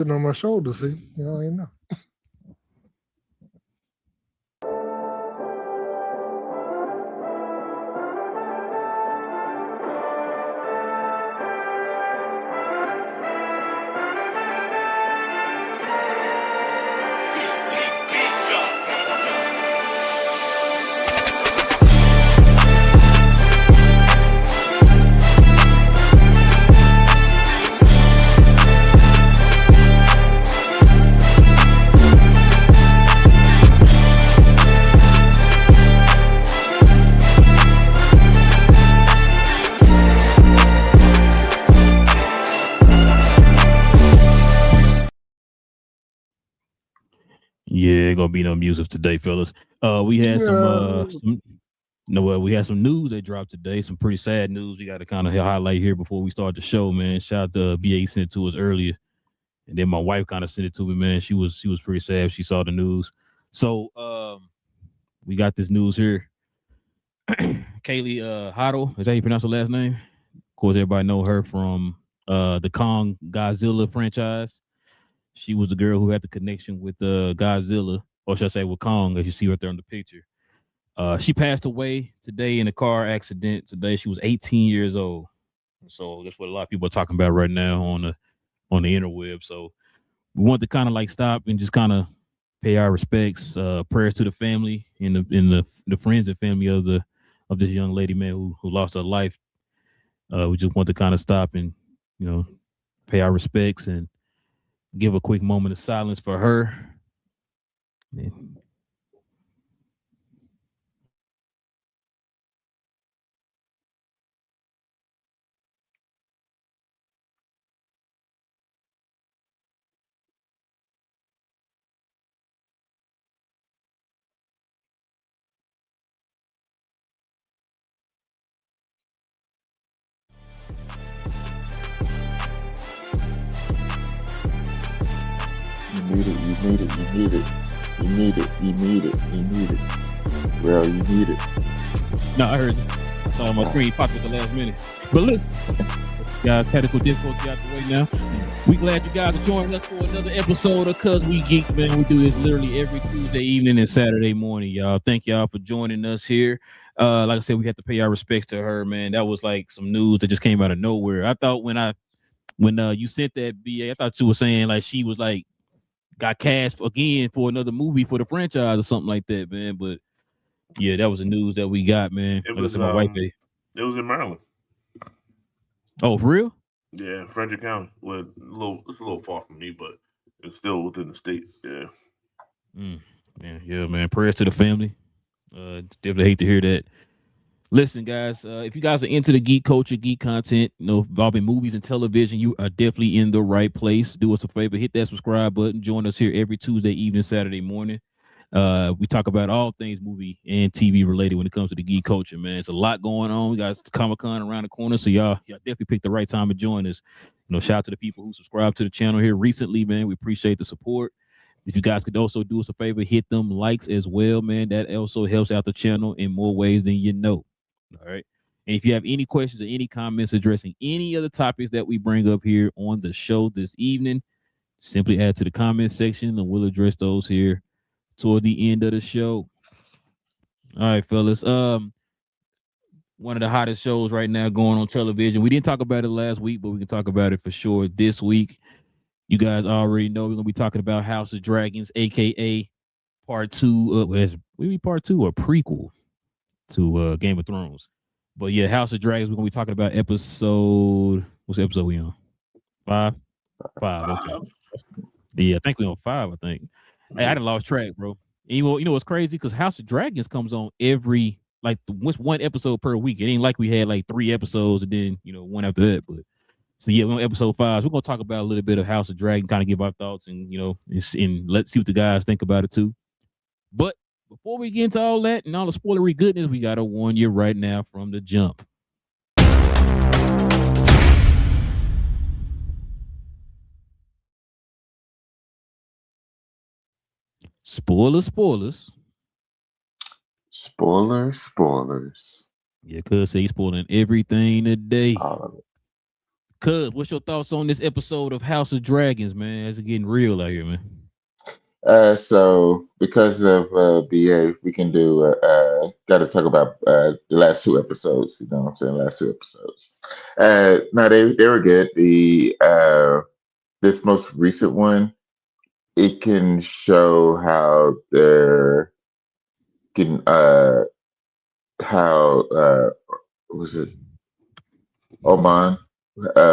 Sitting on my shoulder, see? I ain't know. Yeah, gonna be no music today, fellas. We had some no, we had some news that dropped today. Some pretty sad news. We got to kind of highlight here before we start the show, man. Shout out to BA sent it to us earlier, and then my wife kind of sent it to me, man. She was pretty sad. She saw the news. So we got this news here. Kaylee Huddle, is that how you pronounce her last name? Of course, everybody know her from the Kong Godzilla franchise. She was the girl who had the connection with Godzilla, or should I say with Kong, as you see right there on the picture. She passed away today in a car accident. Today she was 18 years old. So that's what a lot of people are talking about right now on the interweb. So we want to kind of like stop and just kind of pay our respects, prayers to the family and the friends and family of this young lady, man, who lost her life. We just want to kind of stop and pay our respects and give a quick moment of silence for her. Yeah. You need it, you need it, you need it. You need it, you need it, you need it. Bro, you need it. No, I heard you. I saw my screen pop at the last minute. But listen, guys, technical difficulty out the way now. We glad you guys are joining us for another episode of Cuz We Geeks, man. We do this literally every Tuesday evening and Saturday morning, y'all. Thank y'all for joining us here. Like I said, we have to pay our respects to her, man. That was like some news that just came out of nowhere. I thought when you sent that BA, I thought you were saying like she was like got cast again for another movie for the franchise or something like that, man. But yeah, that was the news that we got, man. It was my wife. It was in Maryland. Oh, for real? Yeah, Frederick County. Well, it's a little far from me, but it's still within the state. Yeah. Yeah, man. Prayers to the family. Definitely hate to hear that. Listen, guys, if you guys are into the geek culture, geek content, involving movies and television, you are definitely in the right place. Do us a favor, hit that subscribe button. Join us here every Tuesday evening, Saturday morning. We talk about all things movie and TV related when it comes to the geek culture, man. It's a lot going on. We got Comic-Con around the corner, so y'all definitely picked the right time to join us. Shout out to the people who subscribed to the channel here recently, man. We appreciate the support. If you guys could also do us a favor, hit them likes as well, man. That also helps out the channel in more ways than you know. All right. And if you have any questions or any comments addressing any of the topics that we bring up here on the show this evening, simply add to the comment section and we'll address those here toward the end of the show. All right, fellas. One of the hottest shows right now going on television. We didn't talk about it last week, but we can talk about it for sure this week. You guys already know we're gonna be talking about House of Dragons, aka part 2. Maybe part 2 or prequel to Game of Thrones. But yeah, House of Dragons, we're gonna be talking about episode. What's the episode we on? 5? 5. Okay. Yeah, I think we on 5, I think. Hey, I done lost track, bro. And you know what's crazy? Because House of Dragons comes on every one episode per week. It ain't like we had like 3 episodes and then one after that. But so yeah, we're on episode 5. So we're gonna talk about a little bit of House of Dragon, kind of give our thoughts and and let's see what the guys think about it too. But before we get into all that and all the spoilery goodness, we gotta warn you right now from the jump. Spoilers. Spoilers. Yeah, cuz he's spoiling everything today. All of it. Cuz, what's your thoughts on this episode of House of Dragons, man? It's getting real out here, man. So because of BA, we can do. Got to talk about the last two episodes. You know what I'm saying? Last two episodes. No, they were good. The this most recent one, it can show how they're getting how what was it Oman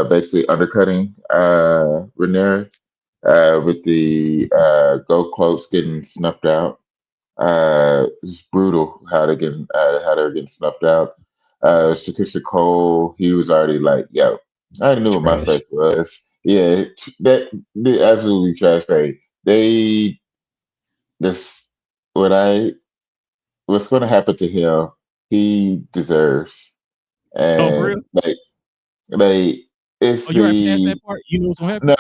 basically undercutting Rhaenyra with the gold cloaks getting snuffed out. It's brutal how they're getting snuffed out. Shakisha Cole, he was already like, yo, I already knew what my Trash. face was. Yeah, that they absolutely trash thing. They this what I what's going to happen to him, he deserves. Oh, for real? And like it's Oh, you already past the that part? You know what's gonna happen? no,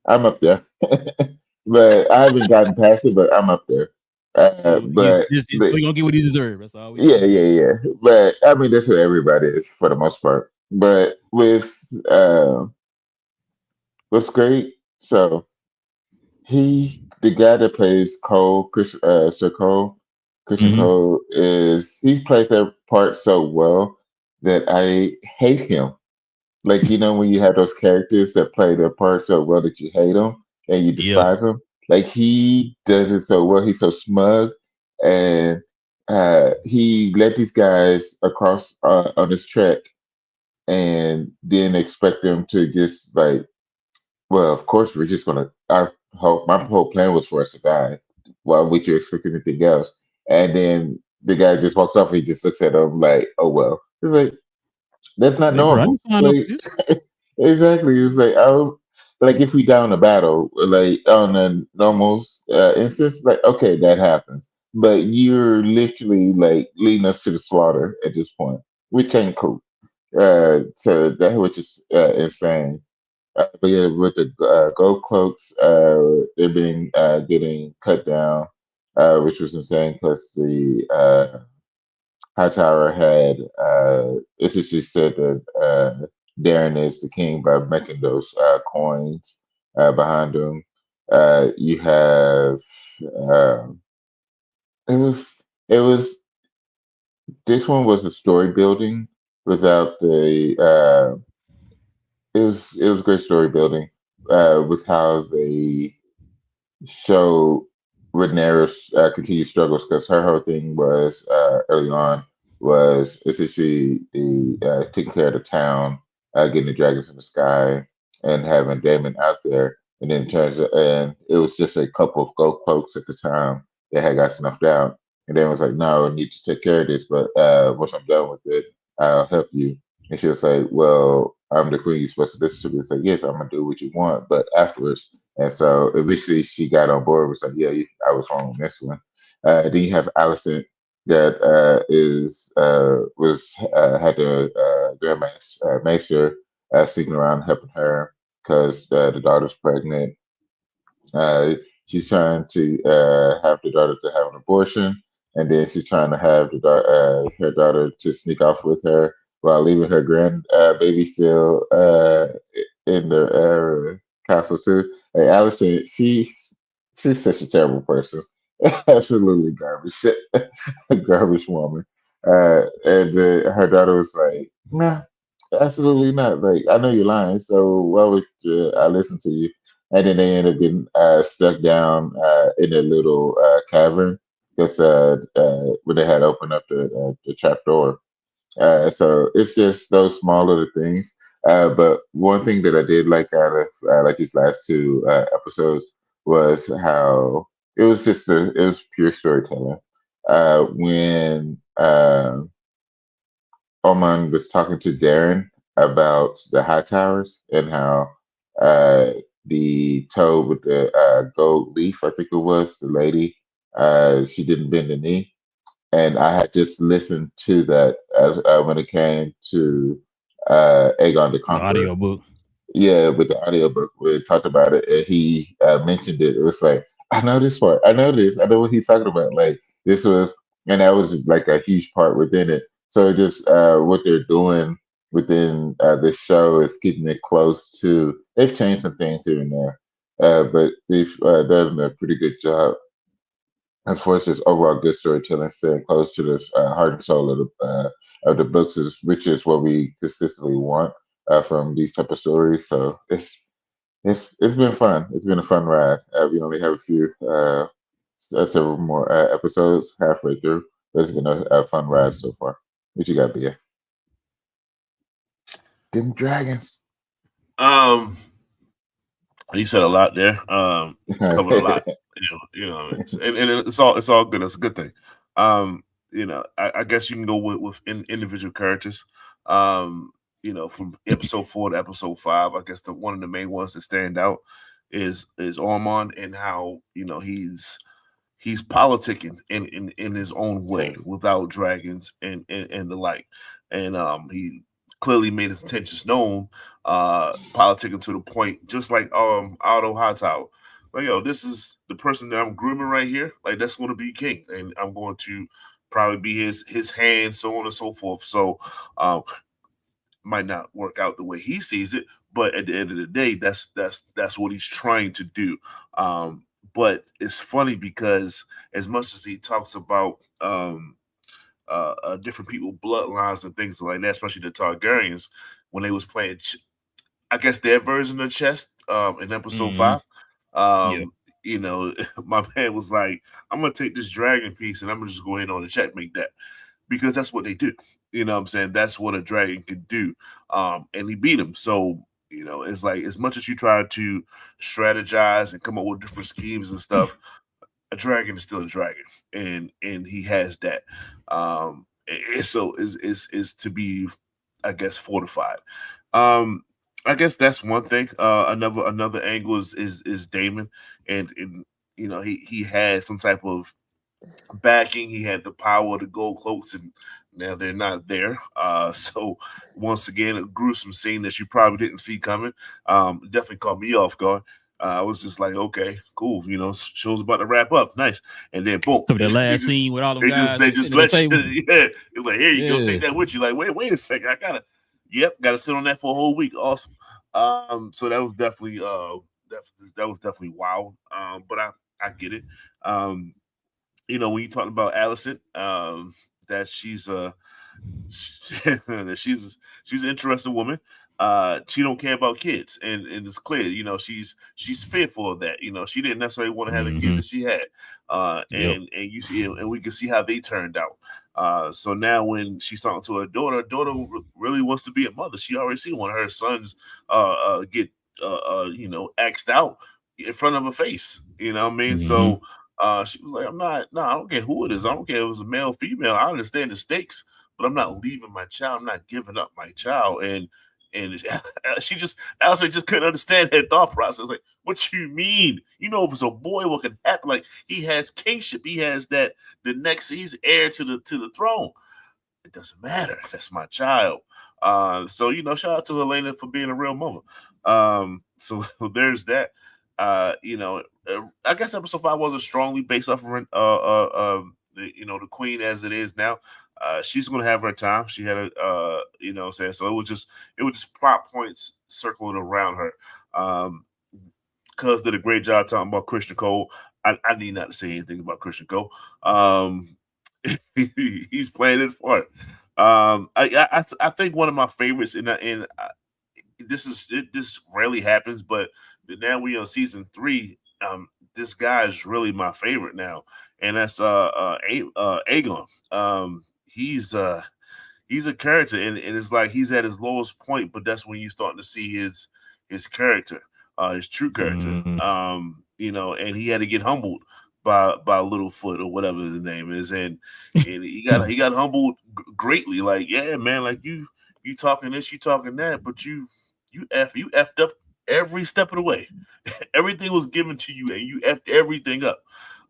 I'm up there, but I haven't gotten past it. But I'm up there. So But so he gonna get what he deserves. That's all we yeah, know. yeah, yeah. But I mean, that's what everybody is for the most part. But with what's great, so the guy that plays Cole, Sir Cole, Christian Mm-hmm. Cole, he plays that part so well that I hate him. Like, you know, when you have those characters that play their part so well that you hate them and you Yeah. despise them, like he does it so well. He's so smug, and he led these guys across on this trek, and then expect them to just like, well, of course we're just gonna. My whole plan was for us to die. Why would you expect anything else? And then the guy just walks off. He just looks at him like, oh well. He's like, that's not Like, bro, I normal. didn't sign up Like for this. exactly. It was like oh, like if we down a battle, like on a normal instance, like okay, that happens. But you're literally like leading us to the slaughter at this point, which ain't cool. So that which is insane. But yeah, with the gold cloaks, they're being getting cut down, which was insane. Plus the Hightower had essentially said that Darren is the king by making those coins behind him. You have um it was this one was the story building without the it was great story building with how they show Rhaenyra's continued struggles because her whole thing was early on was essentially the taking care of the town, getting the dragons in the sky, and having Daemon out there. And then and it was just a couple of gold cloaks at the time that had got snuffed out. And then it was like, no, I need to take care of this, but once I'm done with it, I'll help you. And she was like, well, I'm the queen. You're supposed to listen to me. It's like, yes, I'm gonna do what you want, but afterwards. And so eventually she got on board. Was like, yeah, I was wrong on this one. Then you have Allison that is was had the Grand Maester sneaking around helping her because the daughter's pregnant. Uh, she's trying to have the daughter to have an abortion, and then she's trying to have her daughter to sneak off with her while leaving her grand baby still in the castle too. Like Allison, she's such a terrible person, absolutely garbage, garbage woman. And her daughter was like, "Nah, absolutely not. Like, I know you're lying, so why would I listen to you?" And then they end up getting stuck down in a little cavern because when they had opened up the trap door. So it's just those small little things. But one thing that I did like out of like these last two episodes was how it was pure storytelling. When Oman was talking to Darren about the high towers and how uh, the toad with the gold leaf, I think it was the lady, she didn't bend the knee, and I had just listened to that when it came to Aegon the The Conqueror. audio book. Yeah, with the audiobook where it talked about it, and he mentioned it. It was like, I know this part. I know this. I know what he's talking about. Like this was, and that was like a huge part within it. So just what they're doing. within the show is keeping it close to. They've changed some things here and there, but they've done a pretty good job as far as just overall good storytelling, staying close to this heart and soul of the books, which is what we consistently want from these type of stories. So it's been fun. It's been a fun ride. We only have a few several more episodes halfway through, but it's been a fun ride so far. What you got, Bia? Them dragons. Um, you said a lot there. Covered a lot. And it's all good. It's a good thing. I guess you can go with individual characters. From episode 4 to episode 5, I guess one of the main ones that stand out is Ormond, and how he's politicking in his own way without dragons and the like, and he clearly made his intentions known, politicking to the point, just like Otto Hightower. Like, yo, this is the person that I'm grooming right here. Like, that's going to be king, and I'm going to probably be his hand, so on and so forth. So, might not work out the way he sees it, but at the end of the day, that's what he's trying to do. But it's funny because as much as he talks about different people, bloodlines and things like that, especially the Targaryens, when they was playing, I guess their version of chess in episode 5. Yeah. My man was like, I'm gonna take this dragon piece and I'm gonna just go ahead on the checkmate that, because that's what they do. You know what I'm saying? That's what a dragon can do. And he beat him. So, it's like, as much as you try to strategize and come up with different schemes and stuff, a dragon is still a dragon, and he has that. So is to be, I guess, fortified. I guess that's one thing. Another angle is Damon, and he had some type of backing. He had the power of the gold cloaks, and now they're not there. So once again, a gruesome scene that you probably didn't see coming. Definitely caught me off guard. I was just like, okay, cool. Show's about to wrap up. Nice. And then boom. So the last scene with all them guys, they just let you. Yeah, it's like, here you go, take that with you. Like, wait a second. Gotta sit on that for a whole week. Awesome. So that was definitely that was definitely wild. But I get it. When you talk about Allison, that she's that she's an interesting woman. She don't care about kids, and it's clear, she's fearful of that. She didn't necessarily want to have the kids that she had, and you see, and we can see how they turned out. So now when she's talking to her daughter really wants to be a mother. She already seen one of her sons get axed out in front of her face. You know what I mean? So she was like, I don't care who it is. I don't care if it was a male, female. I understand the stakes, but I'm not leaving my child. I'm not giving up my child. And Allison just couldn't understand that thought process. Like, what you mean? If it's a boy, what can happen? Like, he has kingship. He has that he's heir to the throne. It doesn't matter. That's my child. So shout out to Helena for being a real mother. So there's that. I guess episode 5 wasn't strongly based off of the queen as it is now. She's gonna have her time. She had a so it was just plot points circling around her. Cuz did a great job talking about Christian Cole. I need not to say anything about Christian Cole. He's playing his part. I think one of my favorites in this rarely happens, but now we on season 3. This guy is really my favorite now, and that's Aegon. He's a character, and it's like he's at his lowest point, but that's when you starting to see his character, his true character. And he had to get humbled by Littlefoot or whatever his name is, and he got humbled greatly. Like, yeah, man, like you talking this, you talking that, but you effed up every step of the way. Everything was given to you, and you effed everything up.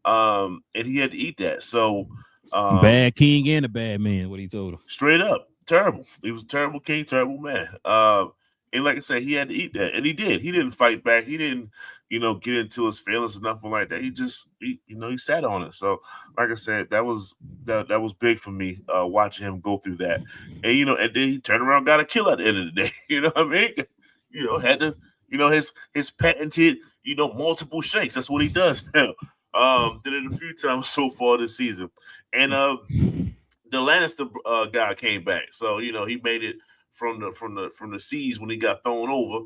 And he had to eat that. So, bad king and a bad man. What he told him, straight up, terrible. He was a terrible king, terrible man. And like I said, he had to eat that, and he did. He didn't fight back. He didn't get into his feelings or nothing like that. He sat on it. So, like I said, that was big for me, watching him go through that. And and then he turned around, got a kill at the end of the day. You know what I mean? Had to, his patented, multiple shakes. That's what he does now. Did it a few times so far this season. And the Lannister guy came back. So, he made it from the seas when he got thrown over.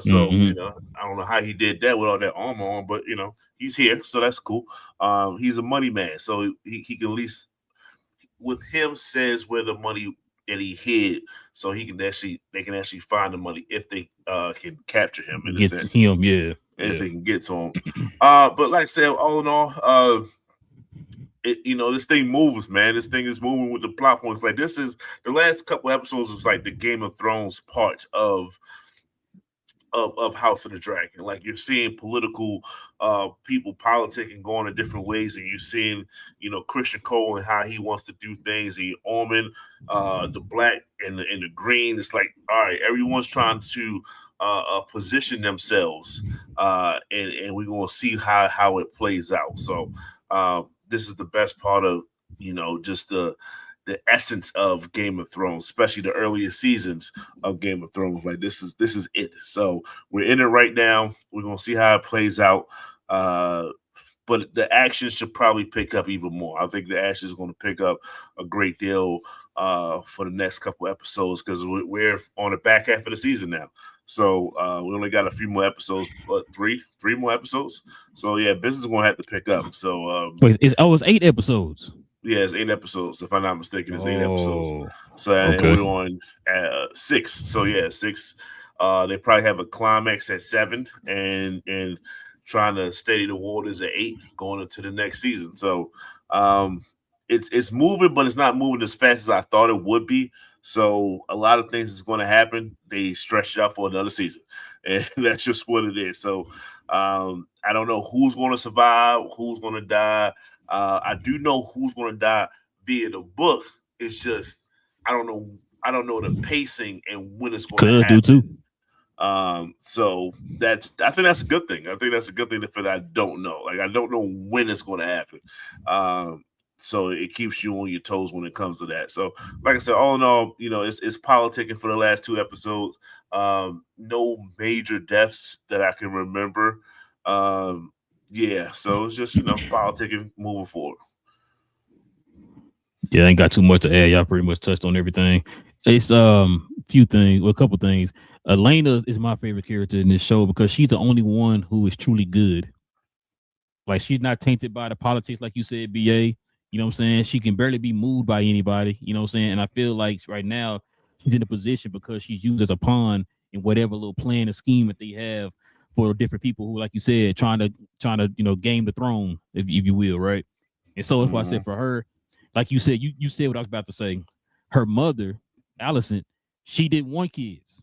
So I don't know how he did that with all that armor on, but he's here, so that's cool. He's a money man, so he can at least with him says where the money that he hid, so they can actually find the money if they can capture him in a sense. Him, yeah. If they can get to him. But like I said, all in all, this thing moves, man. This thing is moving with the plot points. Like this is the last couple episodes is like the Game of Thrones part of House of the Dragon. Like you're seeing political people politicking going in different ways, and you're seeing Christian Cole and how he wants to do things, and Orman, the black and the green. It's like, all right, everyone's trying to position themselves, and we're gonna see how it plays out. So this is the best part of just the essence of Game of Thrones, especially the earlier seasons of Game of Thrones. Like this is it. So we're in it right now. We're gonna see how it plays out. But the action should probably pick up even more. I think the action is going to pick up a great deal for the next couple episodes because we're on the back half of the season now. So we only got a few more episodes, three more episodes. So yeah, business is going to have to pick up. So it's 8 episodes. Yeah, it's 8 episodes. If I'm not mistaken, it's 8 episodes. So and we're on 6. So yeah, 6. They probably have a climax at 7 and trying to steady the waters at 8 going into the next season. So it's moving, but it's not moving as fast as I thought it would be. So a lot of things is going to happen. They stretched it out for another season, and that's just what it is. So I don't know who's going to survive, who's going to die. I do know who's going to die via the book. It's just I don't know the pacing and when it's going to happen. Do too. So I think that's a good thing. I think that's a good thing for that I don't know. Like I don't know when it's going to happen. So it keeps you on your toes when it comes to that. So like I said, all in all, it's politicking for the last 2 episodes. No major deaths that I can remember. Yeah, so it's just politicking moving forward. Yeah, I ain't got too much to add. Y'all pretty much touched on everything. It's a couple things. Elena is my favorite character in this show because she's the only one who is truly good. Like she's not tainted by the politics, like you said, BA. You know what I'm saying? She can barely be moved by anybody. You know what I'm saying? And I feel like right now she's in a position because she's used as a pawn in whatever little plan or scheme that they have for different people who, like you said, trying to game the throne, if you will, right? And so that's why I said for her, like you said, you said what I was about to say. Her mother, Allison, she didn't want kids.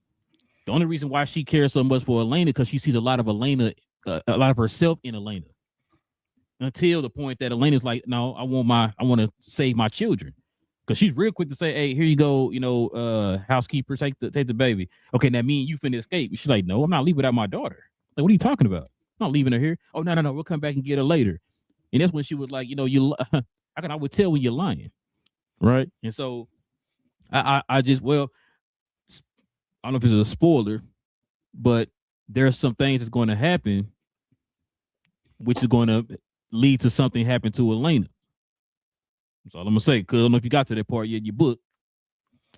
The only reason why she cares so much for Elena because she sees a lot of Elena, a lot of herself in Elena. Until the point that Elena's like, no, I want to save my children, because she's real quick to say, hey, here you go, housekeeper, take the baby. Okay, now me and you finna escape. She's like, no, I'm not leaving without my daughter. Like, what are you talking about? I'm not leaving her here. Oh no, we'll come back and get her later. And that's when she was like, I would tell when you're lying, right? And so I just I don't know if it's a spoiler, but there's some things that's going to happen, which is going to lead to something happen to Elena. That's all I'm gonna say. Because I don't know if you got to that part yet in your book.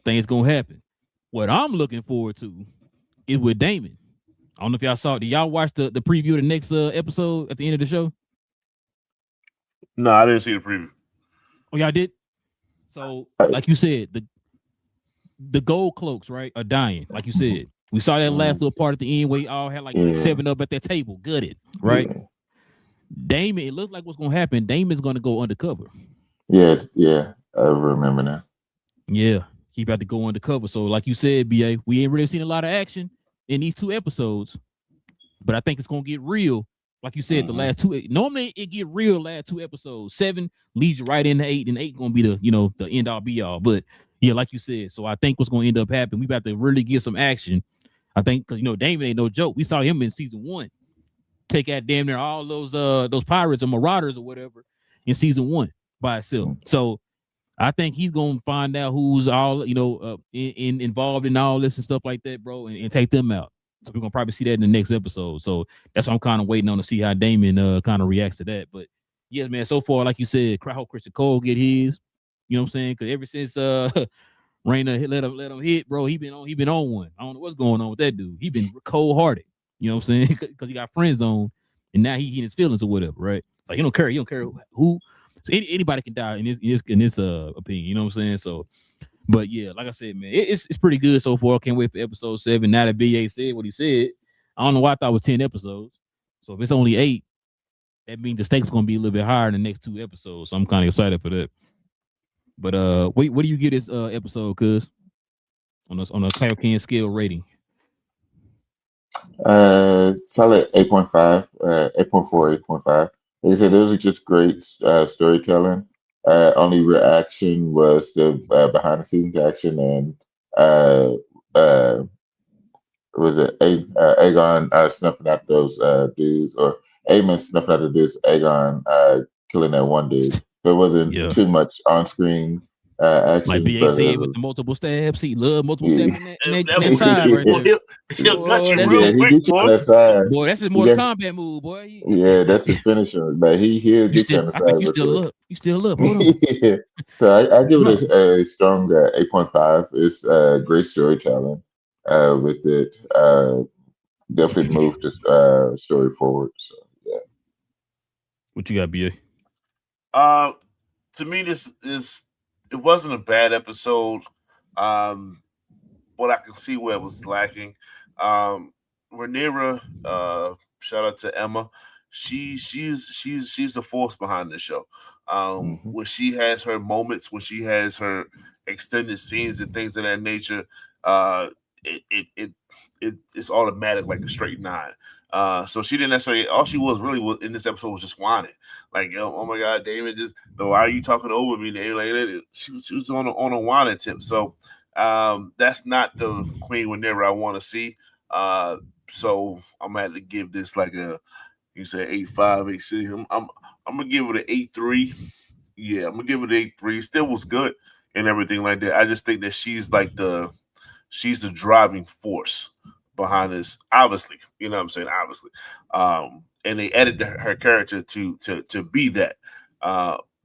Things gonna happen. What I'm looking forward to is with Damon. I don't know if y'all saw it. Did y'all watch the preview of the next episode at the end of the show? No, I didn't see the preview. Oh, y'all did? So, like you said, the gold cloaks, right, are dying. Like you said, we saw that last little part at the end where we all had like 7 up at that table, gutted, right? Yeah. Damon, it looks like what's gonna happen. Damon's gonna go undercover. Yeah, I remember now. Yeah, he about to go undercover. So, like you said, BA, we ain't really seen a lot of action in these 2 episodes, but I think it's gonna get real. Like you said, the last 2. Normally, it get real last 2 episodes. 7 leads you right into 8, and 8 gonna be the end all be all. But yeah, like you said, so I think what's gonna end up happening, we about to really get some action. I think because Damon ain't no joke. We saw him in season 1. take out damn near all those pirates or marauders or whatever in season 1 by itself. So I think he's gonna find out who's all involved in all this and stuff like that, bro, and take them out. So we're gonna probably see that in the next episode. So that's what I'm kind of waiting on to see how Damon kind of reacts to that. But yes, man, so far, like you said, I hope Christian Cole get his. You know what I'm saying? Because ever since Raina let him hit, bro, he been on one. I don't know what's going on with that dude. He been cold hearted. You know what I'm saying? Because he got friends on, and now he in his feelings or whatever, right? Like he don't care who. So anybody can die in this opinion. You know what I'm saying? So, but yeah, like I said, man, it's pretty good so far. Can't wait for episode 7. Now that BA said what he said, I don't know why I thought it was 10 episodes. So if it's only 8, that means the stakes gonna be a little bit higher in the next 2 episodes. So I'm kind of excited for that. But what do you get this episode, cuz? On a Kaioken scale rating? Solid 8.5, 8.4, 8.5. Like I said, it was just great storytelling. Only reaction was the behind the scenes action, and was it Aegon snuffing out those dudes, or Aemon snuffing out the dudes, Aegon killing that one dude. There wasn't too much on screen action. Like BA said with the multiple stabs, he loved multiple stabs in that side right there. He'll gut you real he quick, get you on that side. Boy, that's his Mortal Kombat move, boy. Yeah, that's his finisher. But he'll get you on the side. I think you still up. Hold on. Yeah. So I give it a strong 8.5. It's great storytelling with it. Definitely moved the story forward. So yeah. What you got, BA? To me, it wasn't a bad episode. But I can see where it was lacking. Rhaenyra, shout out to Emma. She's the force behind the show. When she has her moments, when she has her extended scenes and things of that nature, it's automatic like a straight 9. So she didn't necessarily. All she was really in this episode was just whining, like, oh my God, Damon, just why are you talking over me? Like that. She was on a whining tip. So that's not the Queen Rhaenyra I want to see. So I'm gonna have to give this like you say 8.5, 8.6. I'm gonna give it an 8.3. Yeah, I'm gonna give it an 8.3. Still was good and everything like that. I just think that she's the driving force behind this, obviously. You know what I'm saying? Obviously. And they edited her character to be that.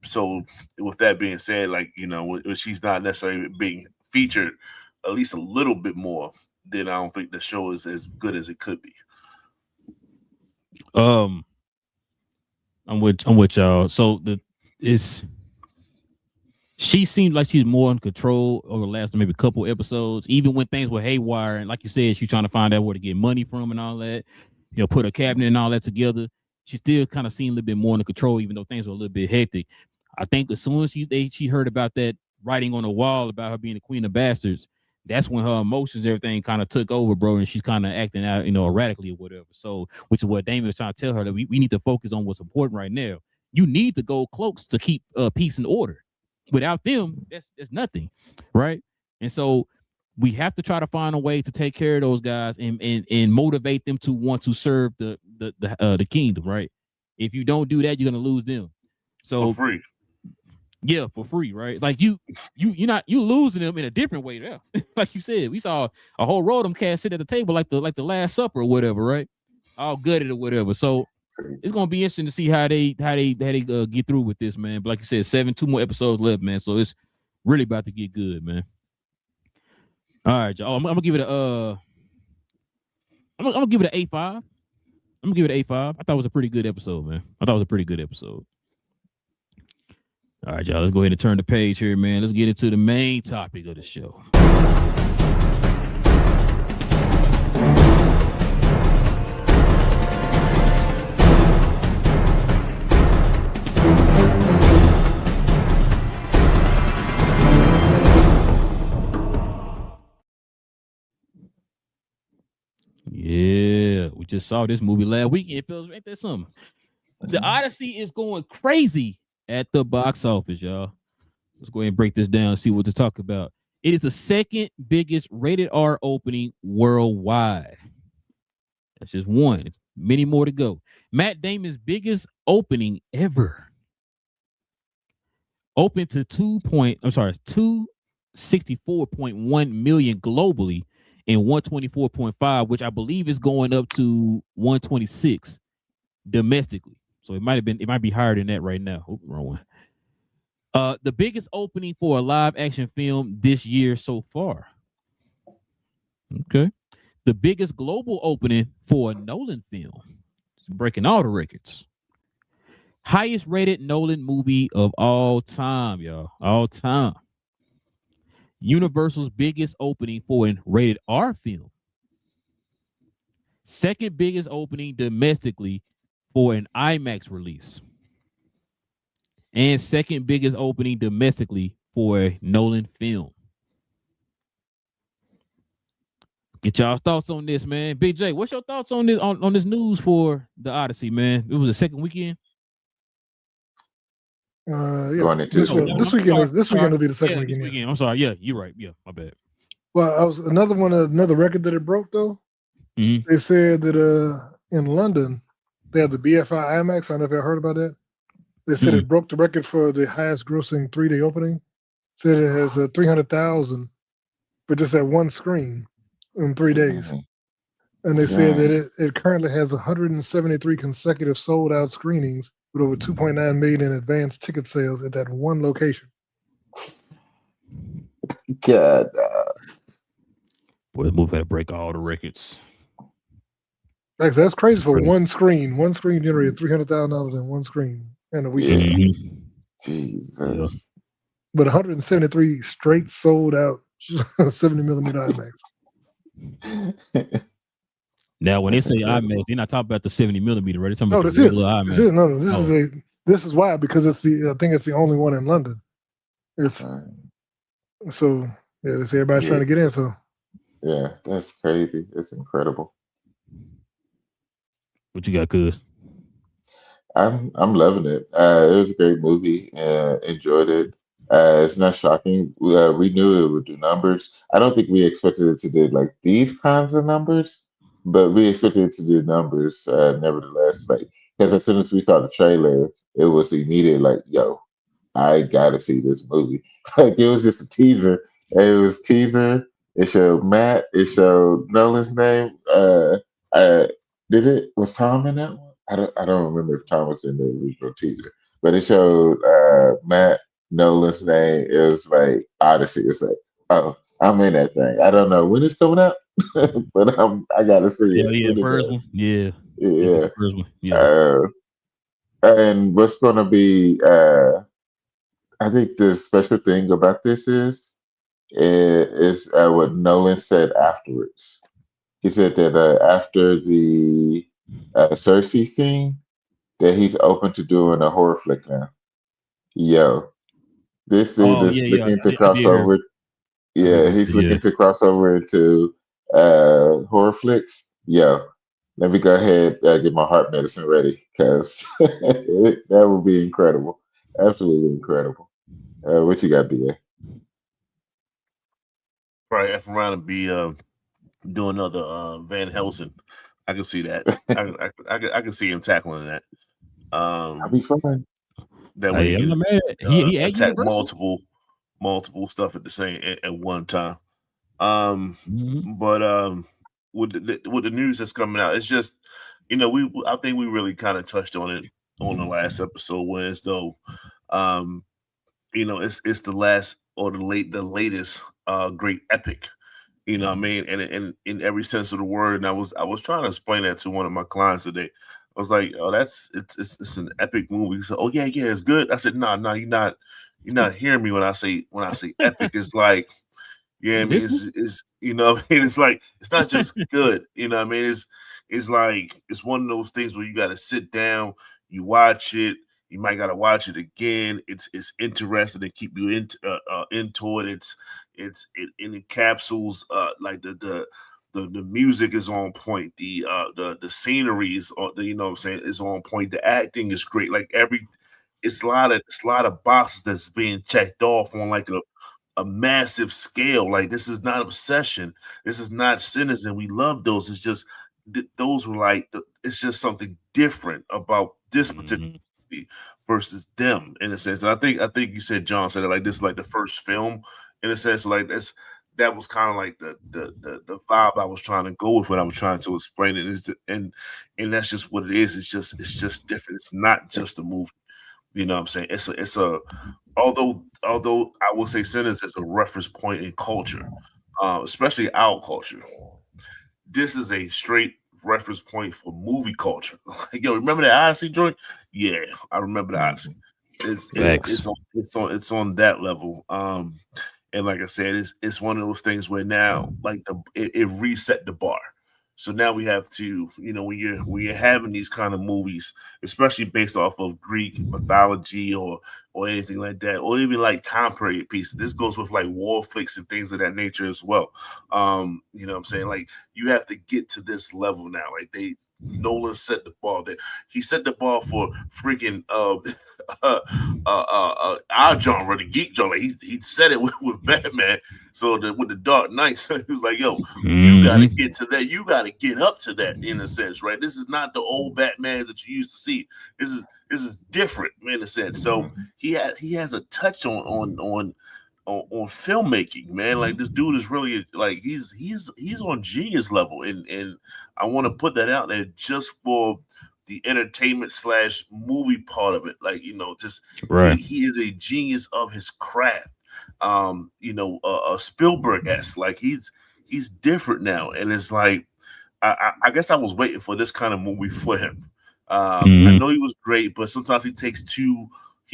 So with that being said, like, when she's not necessarily being featured at least a little bit more, then I don't think the show is as good as it could be. I'm with y'all. So she seemed like she's more in control over the last maybe couple episodes, even when things were haywire. And like you said, she's trying to find out where to get money from and all that, put her cabinet and all that together. She still kind of seemed a little bit more in control, even though things were a little bit hectic. I think as soon as she heard about that writing on the wall about her being the Queen of Bastards, that's when her emotions, everything kind of took over, bro, and she's kind of acting out, erratically or whatever. So, which is what Damon was trying to tell her, that we need to focus on what's important right now. You need the gold cloaks to keep peace and order. Without them, that's nothing, right? And so we have to try to find a way to take care of those guys and motivate them to want to serve the kingdom, right? If you don't do that, you're gonna lose them. So for free. Yeah, for free, right? Like you losing them in a different way there. Like you said, we saw a whole row of them cats sit at the table like the Last Supper or whatever, right? All gutted or whatever. So it's gonna be interesting to see how they get through with this, man. But like you said, 2 more episodes left, man. So it's really about to get good, man. All right, y'all. I'm gonna give it a I'm gonna give it an 8.5. I'm gonna give it an 8.5. I thought it was a pretty good episode, man. All right, y'all, let's go ahead and turn the page here, man. Let's get into the main topic of the show. Yeah, we just saw this movie last weekend. It feels right there something. The Odyssey is going crazy at the box office, y'all. Let's go ahead and break this down and see what to talk about. It is the second biggest rated R opening worldwide. That's just one. It's many more to go. Matt Damon's biggest opening ever. Open to 264.1 million globally and 124.5, which I believe is going up to 126 domestically. So it might be higher than that right now. Oh, wrong one. The biggest opening for a live action film this year so far. Okay. The biggest global opening for a Nolan film. It's breaking all the records. Highest rated Nolan movie of all time, y'all. All time. Universal's biggest opening for a rated R film. Second biggest opening domestically for an IMAX release. And second biggest opening domestically for a Nolan film. Get y'all's thoughts on this, man. Big J, what's your thoughts on this on this news for the Odyssey, man? It was the second weekend. Going into this weekend will be the second weekend. This weekend. I'm sorry. Yeah, you're right. Yeah, my bad. Well, another record that it broke though. Mm-hmm. They said that in London they have the BFI IMAX. I don't know if you heard about that. They said it broke the record for the highest grossing 3D opening. Said it has 300,000 for just that one screen in 3 days. And they said that it currently has 173 consecutive sold out screenings with over 2.9 million in advanced ticket sales at that one location. God. Boy, this movie had to break all the records. Actually, that's crazy for one screen. One screen generated $300,000 in one screen in a weekend. Mm-hmm. Jesus. Yeah. But 173 straight sold out 70 millimeter IMAX. Now, when That's they say incredible. IMAX, they're not talking about the 70 millimeter, right? They're talking No, about this the is. regular This IMAX. is no. This is why, because I think it's the only one in London. It's so yeah. They say everybody's trying to get in. So yeah, that's crazy. It's incredible. What you got, cuz? I'm loving it. It was a great movie. Enjoyed it. It's not shocking. We knew it would do numbers. I don't think we expected it to do like these kinds of numbers, but we expected it to do numbers nevertheless. Like, because as soon as we saw the trailer, it was immediate. Like, yo, I gotta see this movie. Like, it was just a teaser. It was teaser. It showed Matt. It showed Nolan's name. Did it? Was Tom in that one? I don't remember if Tom was in the original teaser, but it showed Matt Nolan's name. It was like Odyssey. It's like, oh, I'm in that thing. I don't know when it's coming out, but I gotta see it. Yeah, when it first does. one. Yeah. Yeah. First one. Yeah. And what's gonna be? I think the special thing about this is what Nolan said afterwards. He said that after the Cersei scene, that he's open to doing a horror flick now. Yo, this dude is looking to cross over. Yeah, he's looking to cross over into horror flicks. Yo, let me go ahead and get my heart medicine ready because that would be incredible. Absolutely incredible. What you got, BA? Probably F around and be doing another Van Helsing. I can see that. I can see him tackling that. That'd be fun. That way he can attack Universal. multiple stuff at the same at one time. Mm-hmm. But with the news that's coming out, it's just I think we really kind of touched on it on the last episode, where as though it's the last or the latest great epic. You know what I mean? And in every sense of the word. And I was trying to explain that to one of my clients today. I was like, oh, it's an epic movie. He said, oh yeah, it's good. I said, no, you're not hearing me when I say epic. It's like, yeah, I mean, it's you know what I mean? It's like, it's not just good, you know what I mean? It's like, it's one of those things where you got to sit down, you watch it, you might got to watch it again. It's interesting to keep you into it. It encapsulates like the music is on point, the scenery is on, you know what I'm saying, is on point. The acting is great. Like it's a lot of boxes that's being checked off on like a massive scale. Like, this is not Obsession. This is not Citizen. We love those. It's just those were like it's just something different about this particular movie versus them in a sense. And I think you said John said it like this is like the first film in a sense. Like that was kind of like the vibe I was trying to go with when I was trying to explain it. And that's just what it is. It's just different. It's not just a movie. You know what I'm saying? It's a although I will say Sinners is a reference point in culture, especially our culture. This is a straight reference point for movie culture. Like, yo, remember that Odyssey joint? Yeah, I remember the Odyssey. It's on that level. And like I said, it's one of those things where now like it reset the bar. So now we have to, when you're having these kind of movies, especially based off of Greek mythology or anything like that, or even like time period pieces. This goes with like war flicks and things of that nature as well. You know what I'm saying? Like you have to get to this level now. Like Nolan set the bar there. He set the bar for freaking our genre, the geek genre. He said it with Batman. So with the Dark Knight, so he was like, "Yo, you got to get to that. You got to get up to that in a sense, right? This is not the old Batmans that you used to see. This is different in a sense. So he has a touch on filmmaking, man. Like this dude is really like he's on genius level, and I want to put that out there just for the entertainment / movie part of it. Like just right. He is a genius of his craft. Spielberg-esque. Like he's different now, and it's like I guess I was waiting for this kind of movie for him. I know he was great, but sometimes he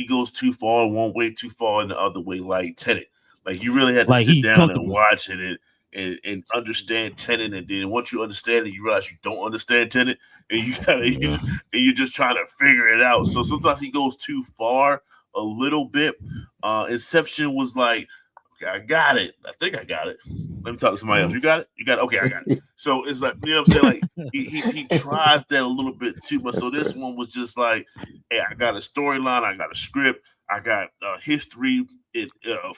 goes too far one way, too far in the other way, like Tenet. Like you really had to sit down and watch it and understand Tenet, and then once you understand it, you realize you don't understand Tenet, and you're just trying to figure it out. So sometimes he goes too far a little bit. Inception was like, okay, I got it. I think I got it. Let me talk to somebody else. You got it? You got it? Okay, I got it. So it's like, you know what I'm saying? Like he tries that a little bit too much. So this one was just like, hey, I got a storyline, I got a script, I got history,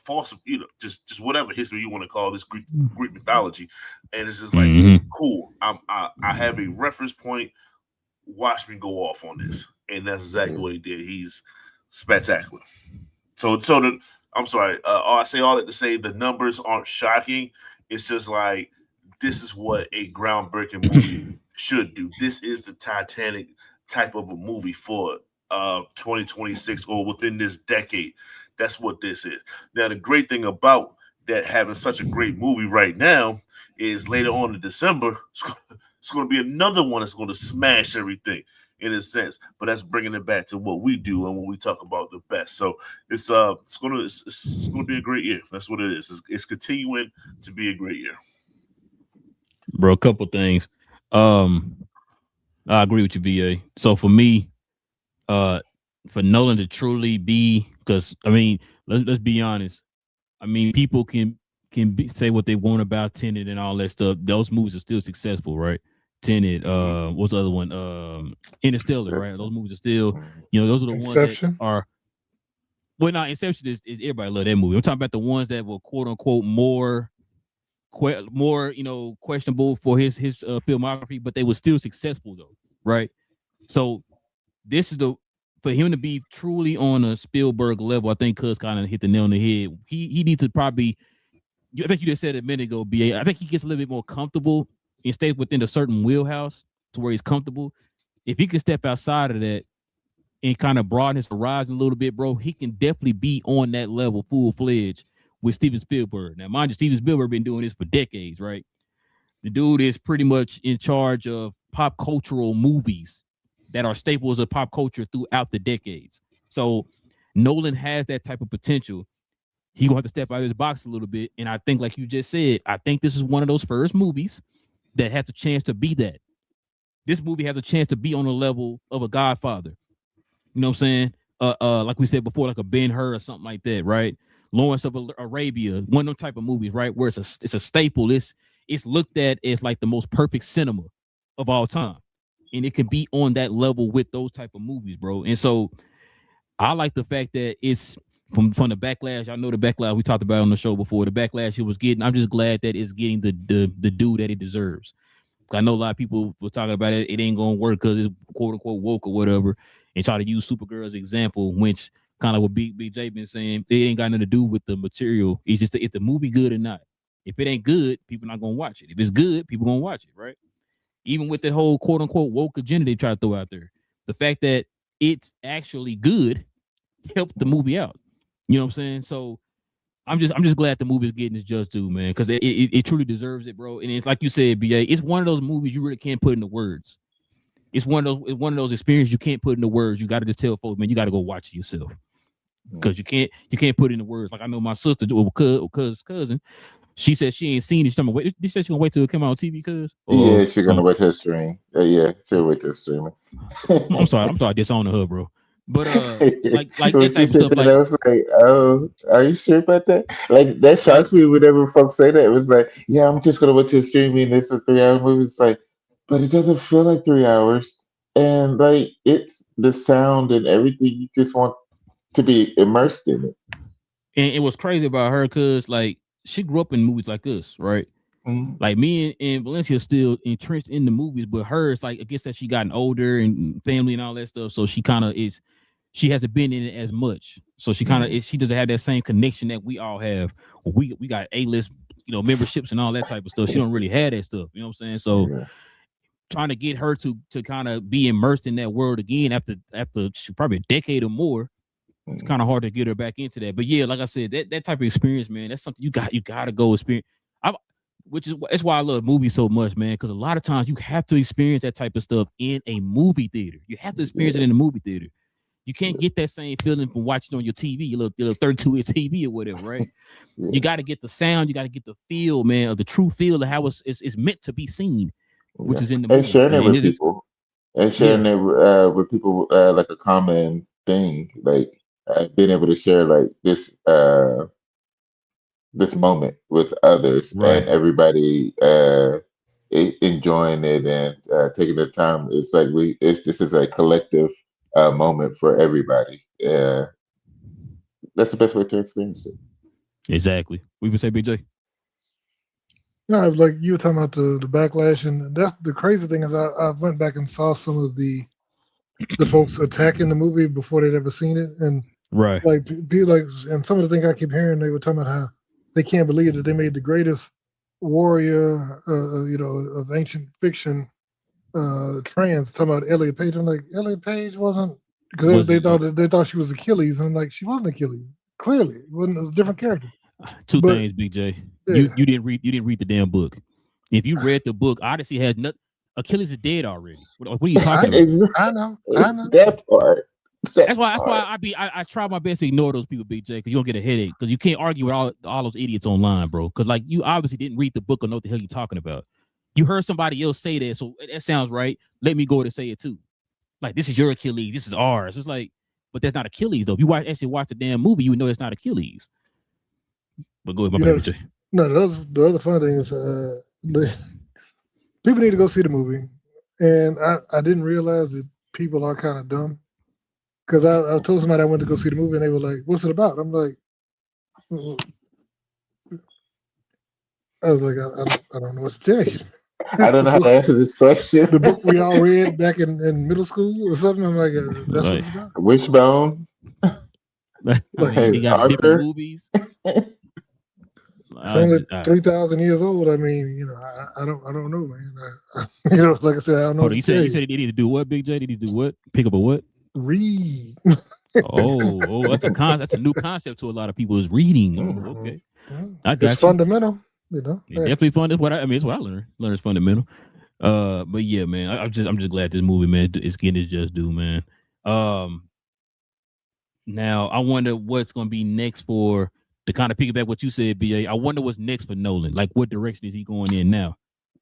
false, just whatever history you want to call this Greek mythology, and it's just like cool. I have a reference point. Watch me go off on this, and that's exactly what he did. He's spectacular. I'm sorry. I say all that to say the numbers aren't shocking. It's just like this is what a groundbreaking movie should do. This is the Titanic type of a movie for 2026 or within this decade. That's what this is. Now, the great thing about that having such a great movie right now is later on in December, it's going to be another one that's going to smash everything in a sense. But that's bringing it back to what we do and when we talk about the best. So it's going to be a great year. That's what it is. It's continuing to be a great year. Bro, a couple things. I agree with you, BA. So for me, for Nolan to truly be, because I mean, let's be honest. I mean, people can say what they want about Tenet and all that stuff. Those movies are still successful, right? Tenet, what's the other one? Interstellar, right? Those movies are still, those are the Inception. Ones that are. Well, no, Inception is everybody love that movie. I'm talking about the ones that were quote unquote more questionable for his filmography, but they were still successful though, right? So this is for him to be truly on a Spielberg level. I think Cuz kind of hit the nail on the head. He needs to probably. I think you just said a minute ago, BA. I think he gets a little bit more comfortable and stays within a certain wheelhouse to where he's comfortable. If he can step outside of that and kind of broaden his horizon a little bit, bro, he can definitely be on that level full-fledged with Steven Spielberg. Now, mind you, Steven Spielberg been doing this for decades, right? The dude is pretty much in charge of pop cultural movies that are staples of pop culture throughout the decades. So Nolan has that type of potential. He's going to have to step out of his box a little bit. And I think, like you just said, I think this is one of those first movies that has a chance to be that. This movie has a chance to be on the level of a Godfather. You know what I'm saying? Like we said before, like a Ben-Hur or something like that, right? Lawrence of Arabia, one of those type of movies, right? Where it's a staple. It's looked at as like the most perfect cinema of all time. And it can be on that level with those type of movies, bro. And so I like the fact that it's from the backlash. I know the backlash we talked about on the show before. The backlash it was getting. I'm just glad that it's getting the due that it deserves. I know a lot of people were talking about it. It ain't gonna work because it's quote unquote woke or whatever, and try to use Supergirl as an example, which kind of what BJ been saying. It ain't got nothing to do with the material. It's just if the movie good or not. If it ain't good, people not gonna watch it. If it's good, people gonna watch it, right? Even with that whole quote unquote woke agenda they try to throw out there, the fact that it's actually good helped the movie out. You know what I'm saying? So I'm just glad the movie is getting its just due, man, because it truly deserves it, bro. And it's like you said, BA, it's one of those movies you really can't put into words. It's one of those experiences you can't put into words. You got to just tell folks, man, you got to go watch it yourself, because you can't put it into words. Like I know my sister, cousin, she said she ain't seen it. She said she gonna wait till it come out on TV, cuz. Yeah, she's gonna wait till stream. Yeah, she'll wait till streaming. I'm sorry, disowning her, bro. But like when that type of stuff, that, like I was like, oh, are you sure about that? Like that shocks me whenever folks say that. It was like, yeah, I'm just gonna wait till streaming. This is a 3 hour movie. It's like, but it doesn't feel like 3 hours, and like it's the sound and everything. You just want to be immersed in it. And it was crazy about her, cause like she grew up in movies like this, right? Mm-hmm. Like me and Valencia still entrenched in the movies, but hers, like I guess that she gotten older and family and all that stuff, so she kind of is. She hasn't been in it as much, so she kind of she doesn't have that same connection that we all have. We got A-list, memberships and all that type of stuff. She don't really have that stuff, you know what I'm saying? So trying to get her to kind of be immersed in that world again after probably a decade or more, it's kind of hard to get her back into that. But yeah, like I said, that type of experience, man, that's something you got to go experience. That's why I love movies so much, man, because a lot of times you have to experience that type of stuff in a movie theater. You have to experience it in a movie theater. You can't get that same feeling from watching on your TV, your little 32-inch TV or whatever, right? You got to get the sound, you got to get the feel, man, of the true feel of how it's meant to be seen, which is in the movie. And sharing it with people. And sharing it with people like a common thing, like being able to share like this moment with others, and everybody enjoying it and taking the time. It's like this is a collective moment for everybody. That's the best way to experience it. Exactly. We would say, BJ. No, like you were talking about the backlash, and that's the crazy thing is I went back and saw some of the folks attacking the movie before they'd ever seen it, and like and some of the things I keep hearing, they were talking about how they can't believe that they made the greatest warrior, of ancient fiction, trans. Talking about Elliot Page, I'm like, Elliot Page wasn't, because they thought she was Achilles, and I'm like, she wasn't Achilles. Clearly, it was a different character. Two things, BJ. Yeah. You didn't read the damn book. If you read the book, Odyssey has nothing. Achilles is dead already. What are you talking about? I know. That part. That's why I try my best to ignore those people, BJ, because you don't get a headache. Because you can't argue with all those idiots online, bro. Because like you obviously didn't read the book or know what the hell you're talking about. You heard somebody else say that, so that sounds right. Let me go to say it too. Like, this is your Achilles, this is ours. It's like, but that's not Achilles though. If you actually watch the damn movie, you would know it's not Achilles. But go ahead, my BJ. No, the other fun thing is people need to go see the movie, and I didn't realize that people are kind of dumb. Because I told somebody I went to go see the movie, and they were like, "What's it about?" I'm like, I was like, I don't know what to tell you. I don't know how to answer this question. The book we all read back in middle school or something. I'm like, that's what it's about. Wishbone. You got different movies. It's only 3,000 years old. I mean, I don't know, man. Like I said, I don't know. You said they need to do what, Big J? They need to do what? Pick up a what? Read. oh, that's a new concept to a lot of people, is reading. Oh, okay. It's fundamental, It's definitely fun. That's what it's what I learned. Learn is fundamental. But yeah, man, I'm just glad this movie, man, is getting its just due, man. Now I wonder what's gonna be next for, to kind of piggyback what you said, BA. I wonder what's next for Nolan. Like, what direction is he going in now?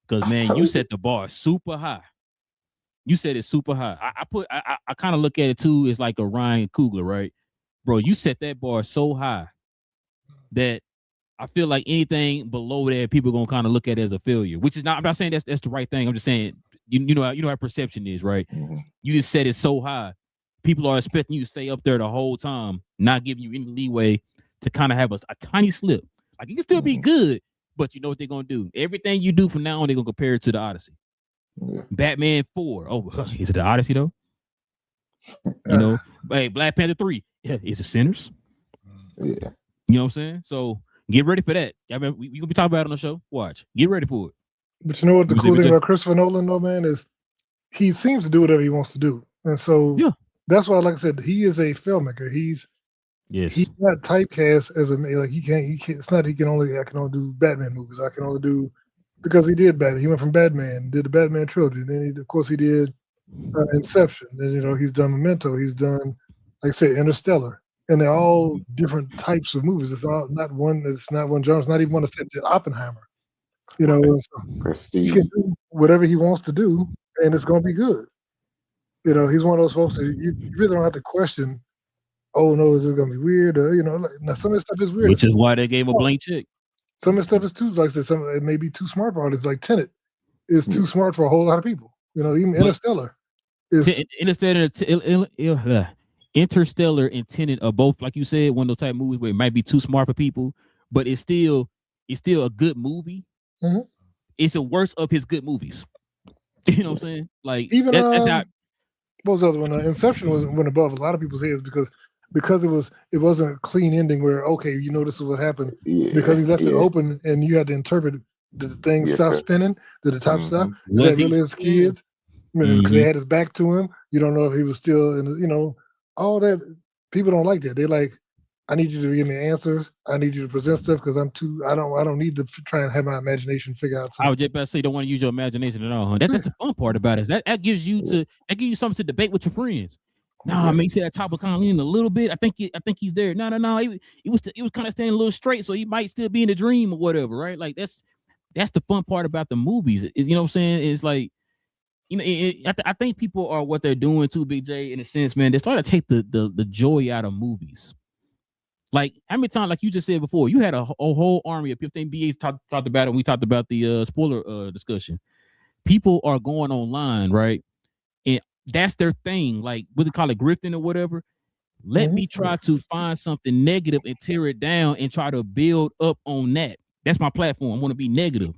Because man, you set the bar super high. You said it's super high. I kind of look at it too as like a Ryan Coogler, right? Bro, you set that bar so high that I feel like anything below that, people are gonna kind of look at it as a failure. Which is not. I'm not saying that's the right thing. I'm just saying you know how perception is, right? Mm-hmm. You just set it so high, people are expecting you to stay up there the whole time, not giving you any leeway to kind of have a tiny slip. Like, it can still be good, but you know what they're gonna do? Everything you do from now on, they're gonna compare it to the Odyssey. Yeah. Batman 4. Oh, is it the Odyssey though? You know, hey, Black Panther 3. Yeah, is it Sinners? Yeah. You know what I'm saying? So get ready for that. I mean, we gonna be talking about it on the show. Watch. Get ready for it. But you know what the cool thing about Christopher Nolan, though, man, is he seems to do whatever he wants to do, and so that's why, like I said, he is a filmmaker. He's not typecast as a like he can't. It's not I can only do Batman movies. I can only do because he did Batman. He went from Batman, did the Batman trilogy, then of course he did Inception. Then he's done Memento. He's done, like I said, Interstellar, and they're all different types of movies. It's all not one. It's not one genre. It's not even one that did Oppenheimer. So he can do whatever he wants to do, and it's going to be good. He's one of those folks that you really don't have to question. Oh no, is this going to be weird? Now some of this stuff is weird. Which is why they gave him a blank check. Some of the stuff is too, like I said, it may be too smart for artists. Like Tenet is too smart for a whole lot of people. Even Interstellar is Interstellar and Tenet are both, like you said, one of those type of movies where it might be too smart for people, but it's still a good movie. Mm-hmm. It's the worst of his good movies. You know what I'm saying? Like even that's how. What was the other one? Inception went above a lot of people's heads because it wasn't a clean ending where this is what happened because he left it open and you had to interpret it. Did the thing stop spinning? Did the top stop? Is that really his kids? Because they had his back to him. You don't know if he was still in. All that. People don't like that. They like, I need you to give me answers. I need you to present stuff because I don't need to try and have my imagination figure out something. I was just about to say, don't want to use your imagination at all, huh? That's the fun part about it. That gives you something to debate with your friends. I mean, he said that top of kind of leaning a little bit. I think he's there. No. He was kind of standing a little straight, so he might still be in a dream or whatever, right? Like that's the fun part about the movies. Is, you know what I'm saying? It's like, I think people are what they're doing too, Big J, in a sense, man. They're starting to take the joy out of movies. Like how many times, like you just said before, you had a whole army of people. I think BA talked about it. We talked about the spoiler discussion. People are going online, right? And that's their thing. Like, what they call it, grifting or whatever. Let me try to find something negative and tear it down and try to build up on that. That's my platform. I want to be negative.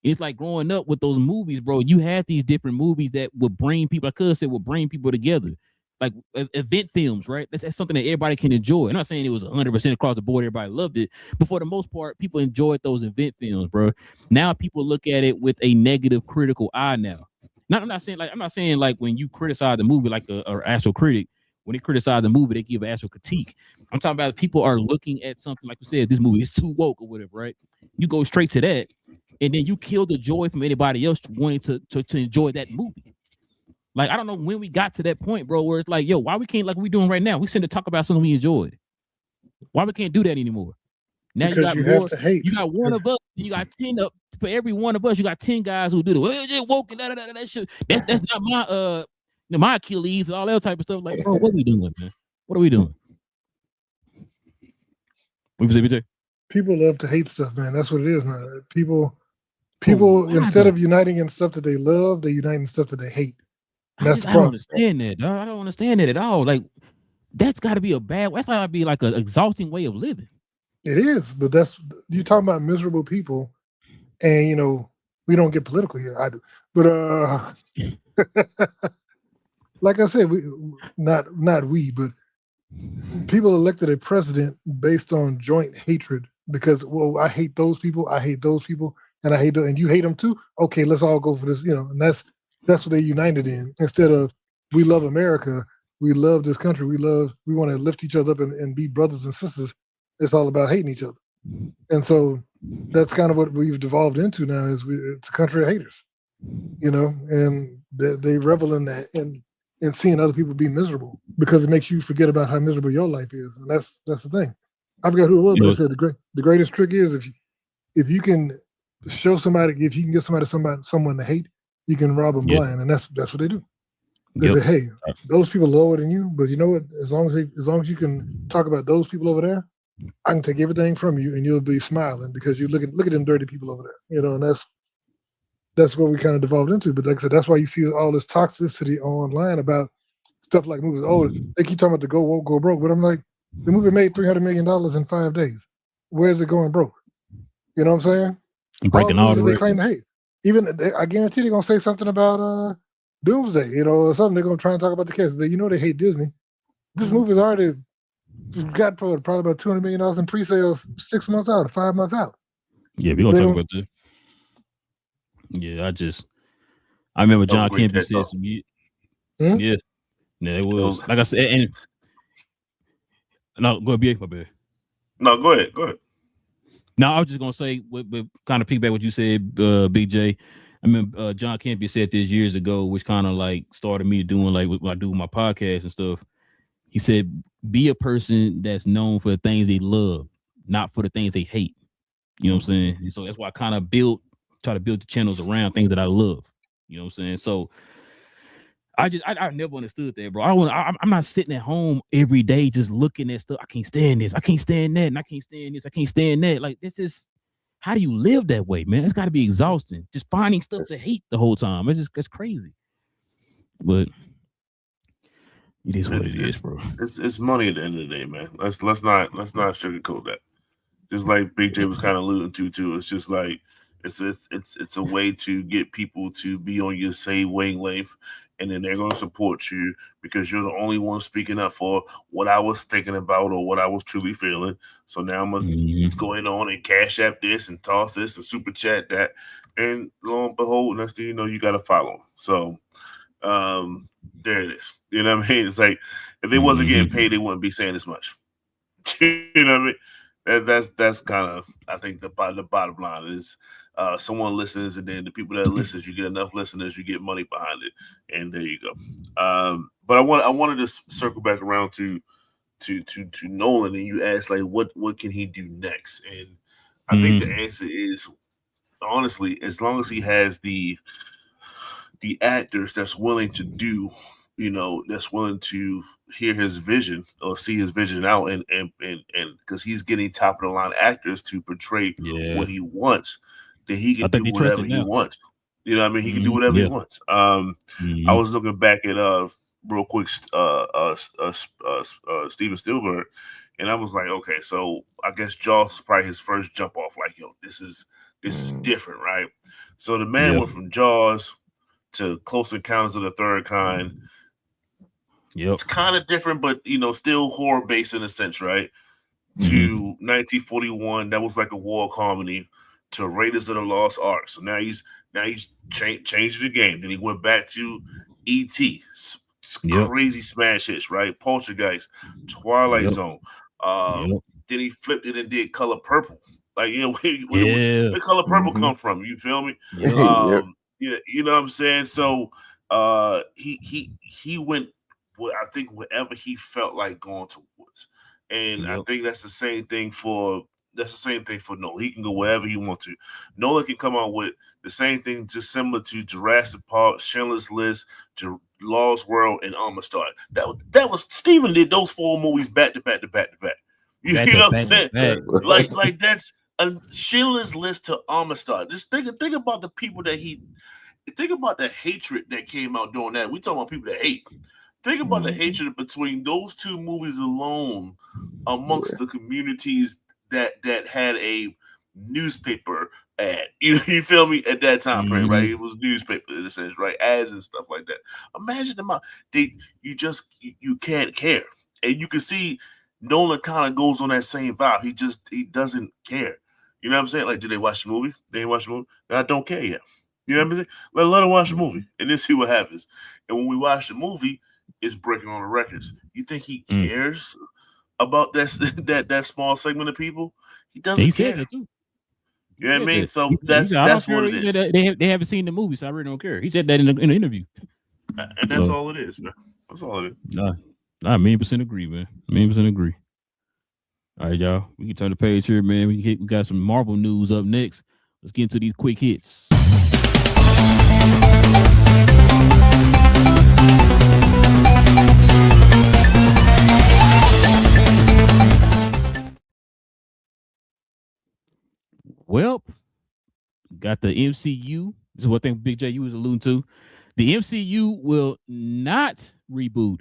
It's like growing up with those movies, bro. You had these different movies that would bring people, like Cuz said, would bring people together. Like event films, right? That's something that everybody can enjoy. I'm not saying it was 100% across the board. Everybody loved it. But for the most part, people enjoyed those event films, bro. Now people look at it with a negative, critical eye now. I'm not saying like when you criticize the movie, like an actual critic, when they criticize the movie, they give an actual critique. I'm talking about people are looking at something like you said, this movie is too woke or whatever, right? You go straight to that, and then you kill the joy from anybody else wanting to enjoy that movie. Like, I don't know when we got to that point, bro, where it's like, yo, why we can't, like we doing right now? We sitting to talk about something we enjoyed. Why we can't do that anymore? Now because you have to hate. You got one of us, you got 10 up for every one of us. You got 10 guys who do the well, just woke and that shit. That's not my Achilles and all that type of stuff. Like, bro, what are we doing, man? What are we doing? What was it? People love to hate stuff, man. That's what it is now. People instead of uniting in stuff that they love, they unite in stuff that they hate. That's the problem. I don't understand that, dog. I don't understand that at all. Like, that's got to be that's got to be like an exhausting way of living. It is, but you're talking about miserable people, and we don't get political here. I do, but like I said, but people elected a president based on joint hatred because, well, I hate those people, and I hate those, and you hate them too. Okay, let's all go for this, and that's what they united in. Instead of we love America, we love this country, we want to lift each other up and be brothers and sisters. It's all about hating each other, and so that's kind of what we've devolved into now. It's a country of haters, and they revel in that and seeing other people be miserable because it makes you forget about how miserable your life is, and that's the thing. I forgot who it was, but I said the greatest trick is if you can show somebody, if you can get someone to hate, you can rob them blind, and that's what they do. They say, hey, those people are lower than you, but you know what? As long as you can talk about those people over there, I can take everything from you, and you'll be smiling because you look at them dirty people over there, and that's what we kind of devolved into. But like I said, that's why you see all this toxicity online about stuff like movies. Oh, they keep talking about the go woke, go broke, but I'm like, the movie made $300 million in 5 days. Where's it going broke? You know what I'm saying? Breaking all the they claim to hate. I guarantee they're gonna say something about Doomsday, or something. They're gonna try and talk about the cast. They hate Disney. This movie's already got probably about $200 million in pre-sales 6 months out, 5 months out. Yeah, we're gonna talk about that. Yeah, I remember John Campbell said some. Yeah, it was like I said, and no, go ahead, my bad. No, go ahead. No, I was just gonna say, with kind of piggyback what you said, Big J. I mean, John Campbell said this years ago, which kind of like started me doing like what I do with my podcast and stuff. He said, "Be a person that's known for the things they love, not for the things they hate." You know what I'm saying? And so that's why I kind of try to build the channels around things that I love. You know what I'm saying? So I never understood that, bro. I'm not sitting at home every day just looking at stuff. I can't stand this. I can't stand that. And I can't stand this. I can't stand that. Like, this is, how do you live that way, man? It's got to be exhausting. Just finding stuff to hate the whole time. It's crazy. But it is what it is, bro. It's money at the end of the day, man. Let's not sugarcoat that. Just like Big J was kind of alluding to too. It's just like it's a way to get people to be on your same wavelength, and then they're going to support you because you're the only one speaking up for what I was thinking about or what I was truly feeling. So now I'm going to go on and cash app this and toss this and super chat that, and lo and behold, next thing you know, you got to follow. So there it is. You know what I mean? It's like if they wasn't getting paid, they wouldn't be saying this much. You know what I mean? That's kind of, I think the bottom line is someone listens, and then the people that listens, you get enough listeners, you get money behind it, and there you go. But I wanted to circle back around to Nolan, and you asked like what can he do next, and I think the answer is honestly, as long as he has the actors that's willing to do, that's willing to hear his vision or see his vision out, and because he's getting top of the line actors to portray what he wants, then he can do whatever he wants. You know what I mean? He can do whatever he wants. I was looking back at real quick Steven Spielberg, and I was like, okay, so I guess Jaws was probably his first jump off. Like, yo, this is different, right? So the man went from Jaws to Close Encounters of the Third Kind. It's kind of different, but still horror based in a sense, right? To 1941, that was like a war comedy. To Raiders of the Lost Ark. So now he's changing the game. Then he went back to E.T. Crazy smash hits, right? Poltergeist, Twilight Zone. Then he flipped it and did Color Purple. Like, where Color Purple come from? You feel me? Yeah, you know what I'm saying? So he went, I think, wherever he felt like going towards. And I think that's the same thing for Nolan. He can go wherever he wants to. Nolan can come out with the same thing, just similar to Jurassic Park, Schindler's List, Lost World, and Amistad. That was Steven did those 4 movies back to back to back to back. You know what I'm saying? Like that's a Schindler's List to Amistad. Just think about the people that think about the hatred that came out doing that. We talking about people that hate. Think about the hatred between those 2 movies alone amongst the communities that had a newspaper ad. You feel me? At that time frame, right? It was newspaper in a sense, right? Ads and stuff like that. Imagine them out. You can't care. And you can see Nolan kind of goes on that same vibe. He doesn't care. You know what I'm saying? Like, did they watch the movie? They didn't watch the movie? I don't care yet. You know what I'm saying? Let them watch the movie and then see what happens. And when we watch the movie, it's breaking on the records. You think he cares about that small segment of people? He doesn't care. Said that too. You know what I mean? So that's what it is. They haven't seen the movie, so I really don't care. He said that in the interview. And that's all it is, man. That's all it is. I 1,000,000% agree, man. 1,000,000% agree. All right, y'all. We can turn the page here, man. We got some Marvel news up next. Let's get into these quick hits. Well, got the MCU. This is what I think Big J was alluding to. The MCU will not reboot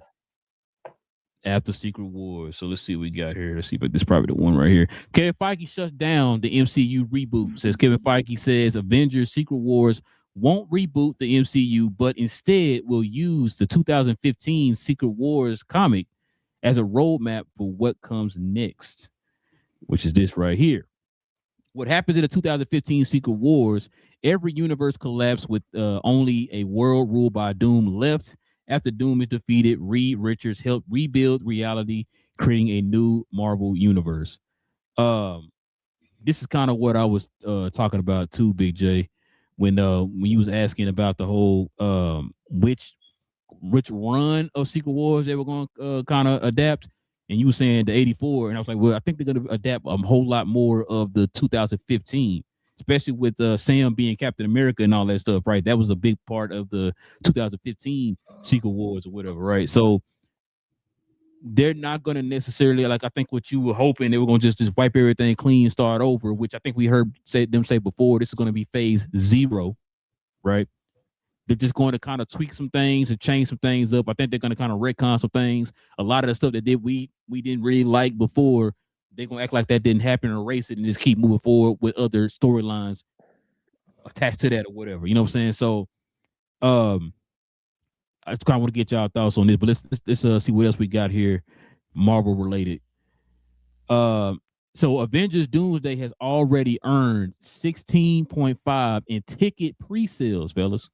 after Secret Wars. So let's see what we got here. Let's see, but this is probably the one right here. Kevin Feige shuts down the MCU reboot. Says Kevin Feige says Avengers Secret Wars won't reboot the MCU, but instead will use the 2015 Secret Wars comic as a roadmap for what comes next, which is this right here. What happens in the 2015 Secret Wars, every universe collapsed with only a world ruled by Doom left. After Doom is defeated, Reed Richards helped rebuild reality, creating a new Marvel universe. This is kind of what I was talking about too, Big J, when you was asking about the whole which run of Secret Wars they were going to kind of adapt, and you were saying the 84, and I was like, well, I think they're going to adapt a whole lot more of the 2015. Especially with Sam being Captain America and all that stuff, right? That was a big part of the 2015 Secret Wars or whatever, right? So they're not going to necessarily, like I think what you were hoping, they were going to just wipe everything clean, start over, which I think we heard them say before, this is going to be phase 0, right? They're just going to kind of tweak some things and change some things up. I think they're going to kind of retcon some things. A lot of the stuff that we didn't really like before, they're going to act like that didn't happen and erase it and just keep moving forward with other storylines attached to that or whatever. You know what I'm saying? So I just kind of want to get y'all thoughts on this, but let's see what else we got here, Marvel related. So Avengers Doomsday has already earned 16.5 in ticket pre-sales, fellas.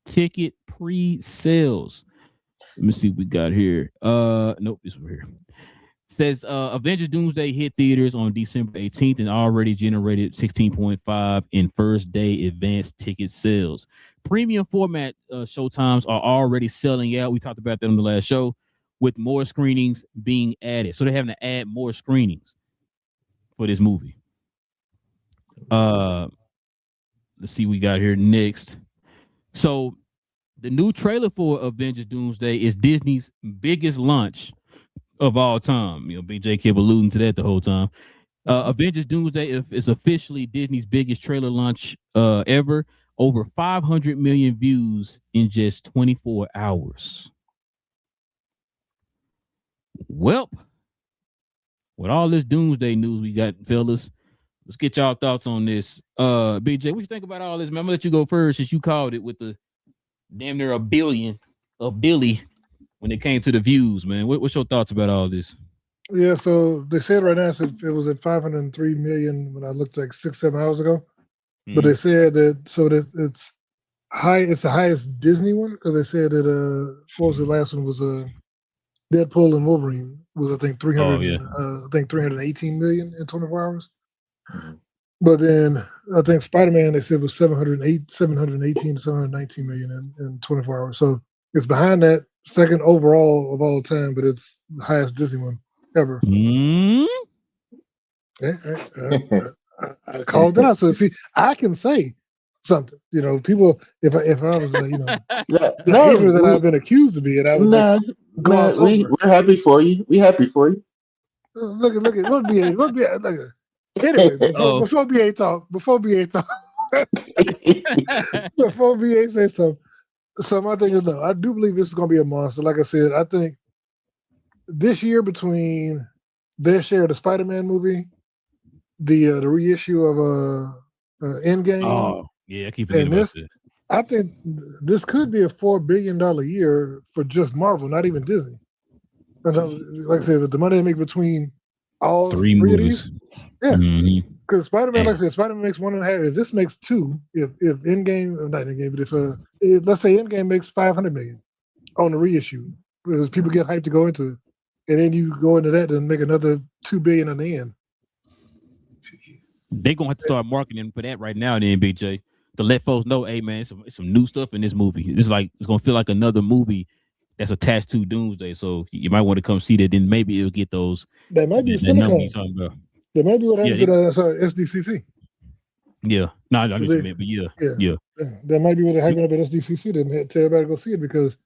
Ticket pre-sales. Let me see what we got here. Nope, this one here. Says Avengers Doomsday hit theaters on December 18th and already generated 16.5 in first day advanced ticket sales. Premium format showtimes are already selling out. We talked about that on the last show, with more screenings being added. So they're having to add more screenings for this movie. Let's see what we got here next. So the new trailer for Avengers Doomsday is Disney's biggest launch of all time. You know, BJ kept alluding to that the whole time. Avengers Doomsday is officially Disney's biggest trailer launch ever. Over 500 million views in just 24 hours. Well, with all this Doomsday news we got, fellas, let's get y'all thoughts on this. BJ, what you think about all this? Man, I'm gonna let you go first since you called it with the damn near a billy when it came to the views, man. What's your thoughts about all this? Yeah, so they said right now it was at 503 million when I looked like 6-7 hours ago. Mm-hmm. But they said that it's high. It's the highest Disney one because they said that what was the last one was Deadpool and Wolverine was I think 318 million in 24 hours. Mm-hmm. But then I think Spider-Man they said was 718 to 719 million in 24 hours. So it's behind that second overall of all time, but it's the highest Disney one ever. Mm-hmm. I called it out. So see, I can say something. You know, people. If I was, that I've been accused of being, I would. We're happy for you. We happy for you. Look at what BA. Look at. Anyway, before BA talk, before BA says something. So my thing is, no, I do believe this is going to be a monster. Like I said, I think this year between their share of the Spider-Man movie, the reissue of Endgame. Oh, yeah, I keep forgetting about this. I think this could be a $4 billion year for just Marvel, not even Disney. Like I said, the money they make between all three of these, yeah. Because Spider-Man, like I said, Spider-Man makes 1.5. If this makes 2, if Endgame, or not Endgame, but if let's say Endgame makes 500 million on the reissue, because people get hyped to go into it, and then you go into that and make another $2 billion in the end. They're gonna have to start marketing for that right now, then, BJ, to let folks know, hey man, it's some new stuff in this movie. It's gonna feel like another movie that's attached to Doomsday. So you might want to come see that. Then maybe it'll get those. That might be that number you're talking about. That might be what happens at SDCC. Yeah, no, I know what you meant, but yeah. That might be what they're hyping up at SDCC. Then tell everybody to go see it because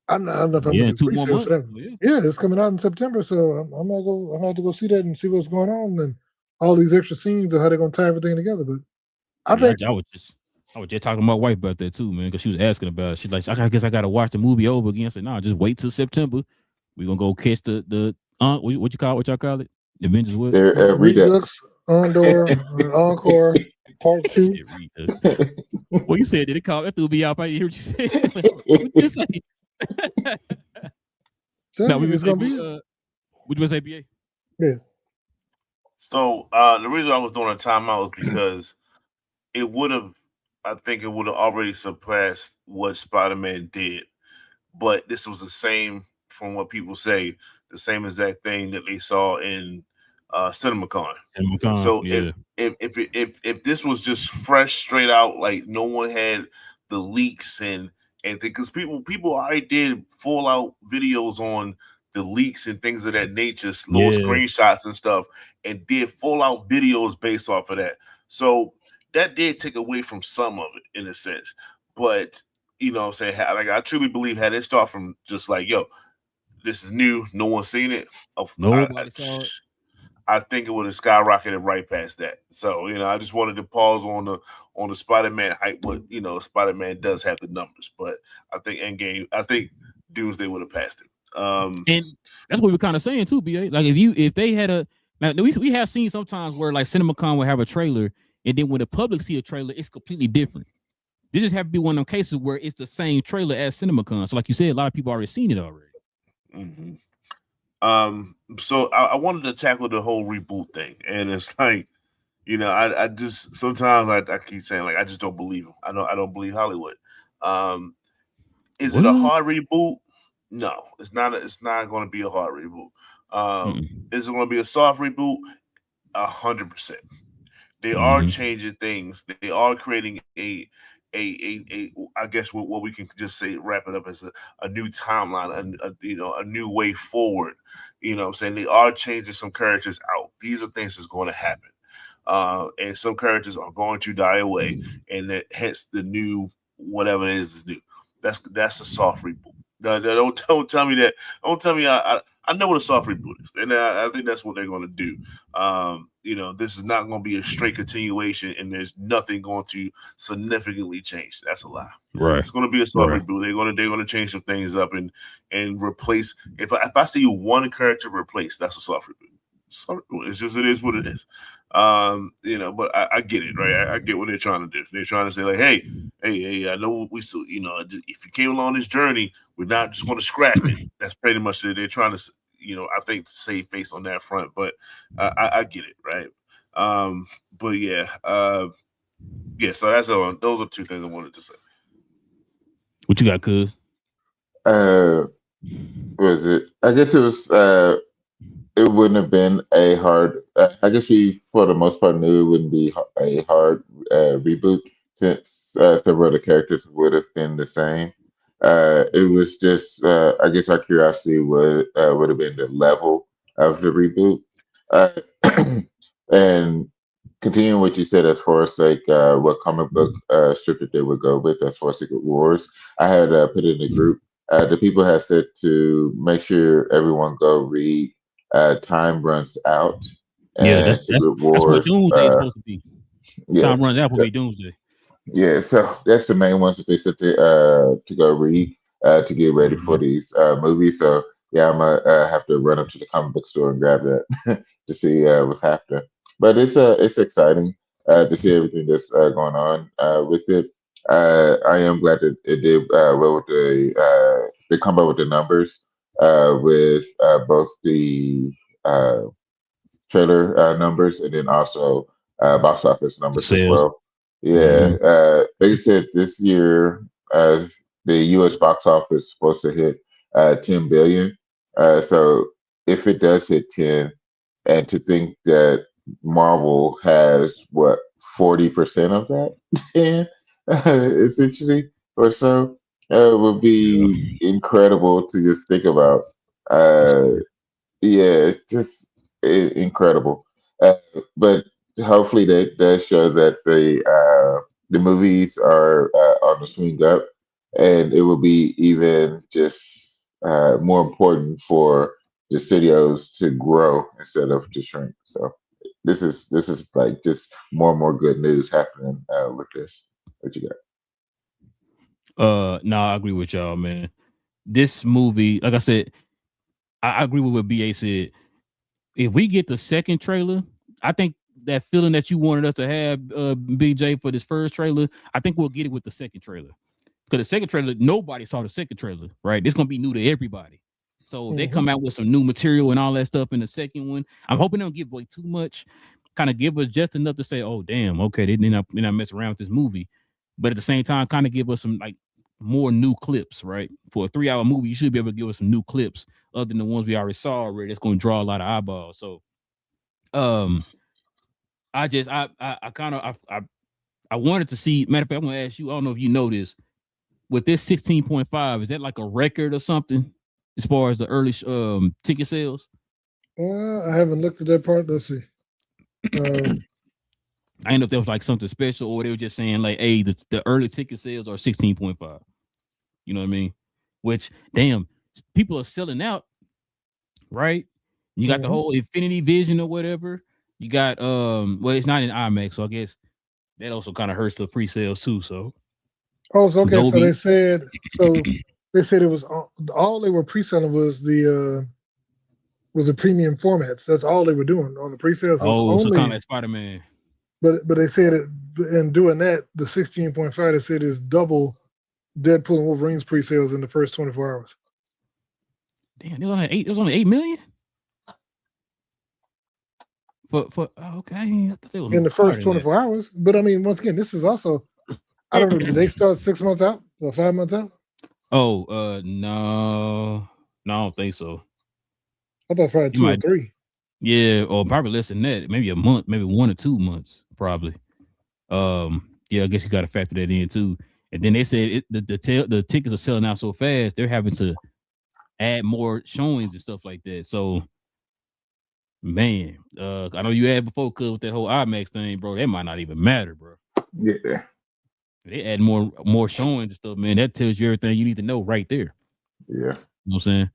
I don't know if I'm going to 2 more months. Yeah, it's coming out in September, so I'm gonna have to go see that and see what's going on and all these extra scenes of how they're gonna tie everything together. But I was just talking to my wife about that too, man, because she was asking about it. She's like, I guess I gotta watch the movie over again. I said, no, just wait till September. We gonna go catch the what y'all call it? Avengers what? Redux, Andor, Encore, Part 2. Well, you said did it call that threw me off? I didn't hear what you said. What you say? No, we It's say gonna be would you say BA? yeah. So the reason I was doing a timeout was because it would have, I think it would have already surpassed what Spider-Man did. But this was the same, from what people say, the same exact thing that they saw in CinemaCon. So yeah. if this was just fresh, straight out, like no one had the leaks and because people already did full out videos on the leaks and things of that nature, little screenshots and stuff, and did full out videos based off of that. So that did take away from some of it in a sense, but you know what I'm saying? Like I truly believe had it start from just like, yo, this is new, no one's seen it. Nobody saw it. I think it would have skyrocketed right past that. So, you know, I just wanted to pause on the Spider-Man hype. What, you know, Spider-Man does have the numbers, but I think I think Doomsday would have passed it. And that's what we're kind of saying too, BA. Like if they had a now we have seen sometimes where like CinemaCon will have a trailer, and then when the public see a trailer, it's completely different. This just have to be one of them cases where it's the same trailer as CinemaCon. So, like you said, a lot of people already seen it already. Mm-hmm. So I wanted to tackle the whole reboot thing, and it's like, you know, I just sometimes I keep saying like I just don't believe them. I don't believe Hollywood. Is it a hard reboot? No, it's not. It's not going to be a hard reboot. Is it going to be a soft reboot? 100%. They are changing things. They are creating a I guess what we can just say, wrap it up as a new timeline, a new way forward. You know what I'm saying? They are changing some characters out. These are things that's going to happen. And some characters are going to die away, and hence the new whatever it is new. That's a soft reboot. Don't tell me that. Don't tell me I know what a soft reboot is, and I think that's what they're going to do. You know, this is not going to be a straight continuation, and there's nothing going to significantly change. That's a lie. Right. It's going to be a soft reboot. They're going to change some things up and replace. If I see one character replaced, that's a soft reboot. It's just, it is what it is. You know, but I get it, right? I get what they're trying to do. They're trying to say like, hey, I know we still, you know, if you came along this journey, we're not just going to scrap it. That's pretty much it. They're trying to, you know, I think, save face on that front, but I get it, right? But yeah, so that's all. Those are two things I wanted to say. What you got, cuz? Was it? I guess it was. It wouldn't have been a hard. I guess we, for the most part, knew it wouldn't be a hard reboot since several of the characters would have been the same. It was just, I guess, our curiosity would have been the level of the reboot, and continuing what you said as far as like what comic book strip that they would go with as far as Secret Wars. I had put it in the group. The people had said to make sure everyone go read Time Runs Out. Yeah, that's what Doomsday is supposed to be. Yeah, Time Runs Out will be Doomsday. Yeah, so that's the main ones that they said to go read to get ready for these movies. So yeah, I'm gonna have to run up to the comic book store and grab that to see what's happening. But it's exciting to see everything that's going on with it. I am glad that it did well with they come up with the numbers with both the trailer numbers and then also box office numbers as well. Yeah, they said this year the U.S. box office is supposed to hit 10 billion. So if it does hit 10, and to think that Marvel has what 40% of that 10, essentially or so, would be incredible to just think about. Yeah, just incredible. But hopefully that does show that the movies are on the swing up, and it will be even just more important for the studios to grow instead of to shrink. So this is like just more and more good news happening with this. What you got? No, I agree with y'all, man. This movie, like I said, I agree with what BA said. If we get the second trailer, I think that feeling that you wanted us to have, BJ, for this first trailer, I think we'll get it with the second trailer. Because the second trailer, nobody saw the second trailer, right? It's gonna be new to everybody. So if they come out with some new material and all that stuff in the second one, I'm hoping they don't give away too much. Kind of give us just enough to say, oh damn, okay, they're not mess around with this movie. But at the same time, kind of give us some like more new clips, right? For a 3-hour movie, you should be able to give us some new clips other than the ones we already saw already. That's gonna draw a lot of eyeballs. So I wanted to see. Matter of fact, I'm gonna ask you. I don't know if you know this. With this 16.5, is that like a record or something as far as the early ticket sales? I haven't looked at that part. Let's see. I didn't know if that was like something special or they were just saying like, hey, the early ticket sales are 16.5. You know what I mean? Which, damn, people are selling out, right? You got the whole Infinity Vision or whatever. You got well, it's not in IMAX, so I guess that also kind of hurts the pre-sales too. So okay. Dolby. So they said it was all they were pre-selling was the premium formats. That's all they were doing on the pre-sales. So kind of like Spider-Man. But they said it in doing that, the 16.5 they said is double Deadpool and Wolverine's pre-sales in the first 24 hours. Damn, it was only 8 million. For okay, I thought they were in the first 24 hours. But I mean, once again, this is also, I don't know, did they start 6 months out or 5 months out? Oh, no, I don't think so. I thought probably 2 or 3. Yeah, or probably less than that. Maybe a month, maybe 1 or 2 months, probably. Yeah, I guess you got to factor that in too. And then they said the tickets are selling out so fast, they're having to add more showings and stuff like that. So, man, I know you had before, cause with that whole IMAX thing, bro, that might not even matter, bro. Yeah. They add more showings and stuff, man. That tells you everything you need to know right there. Yeah. You know what I'm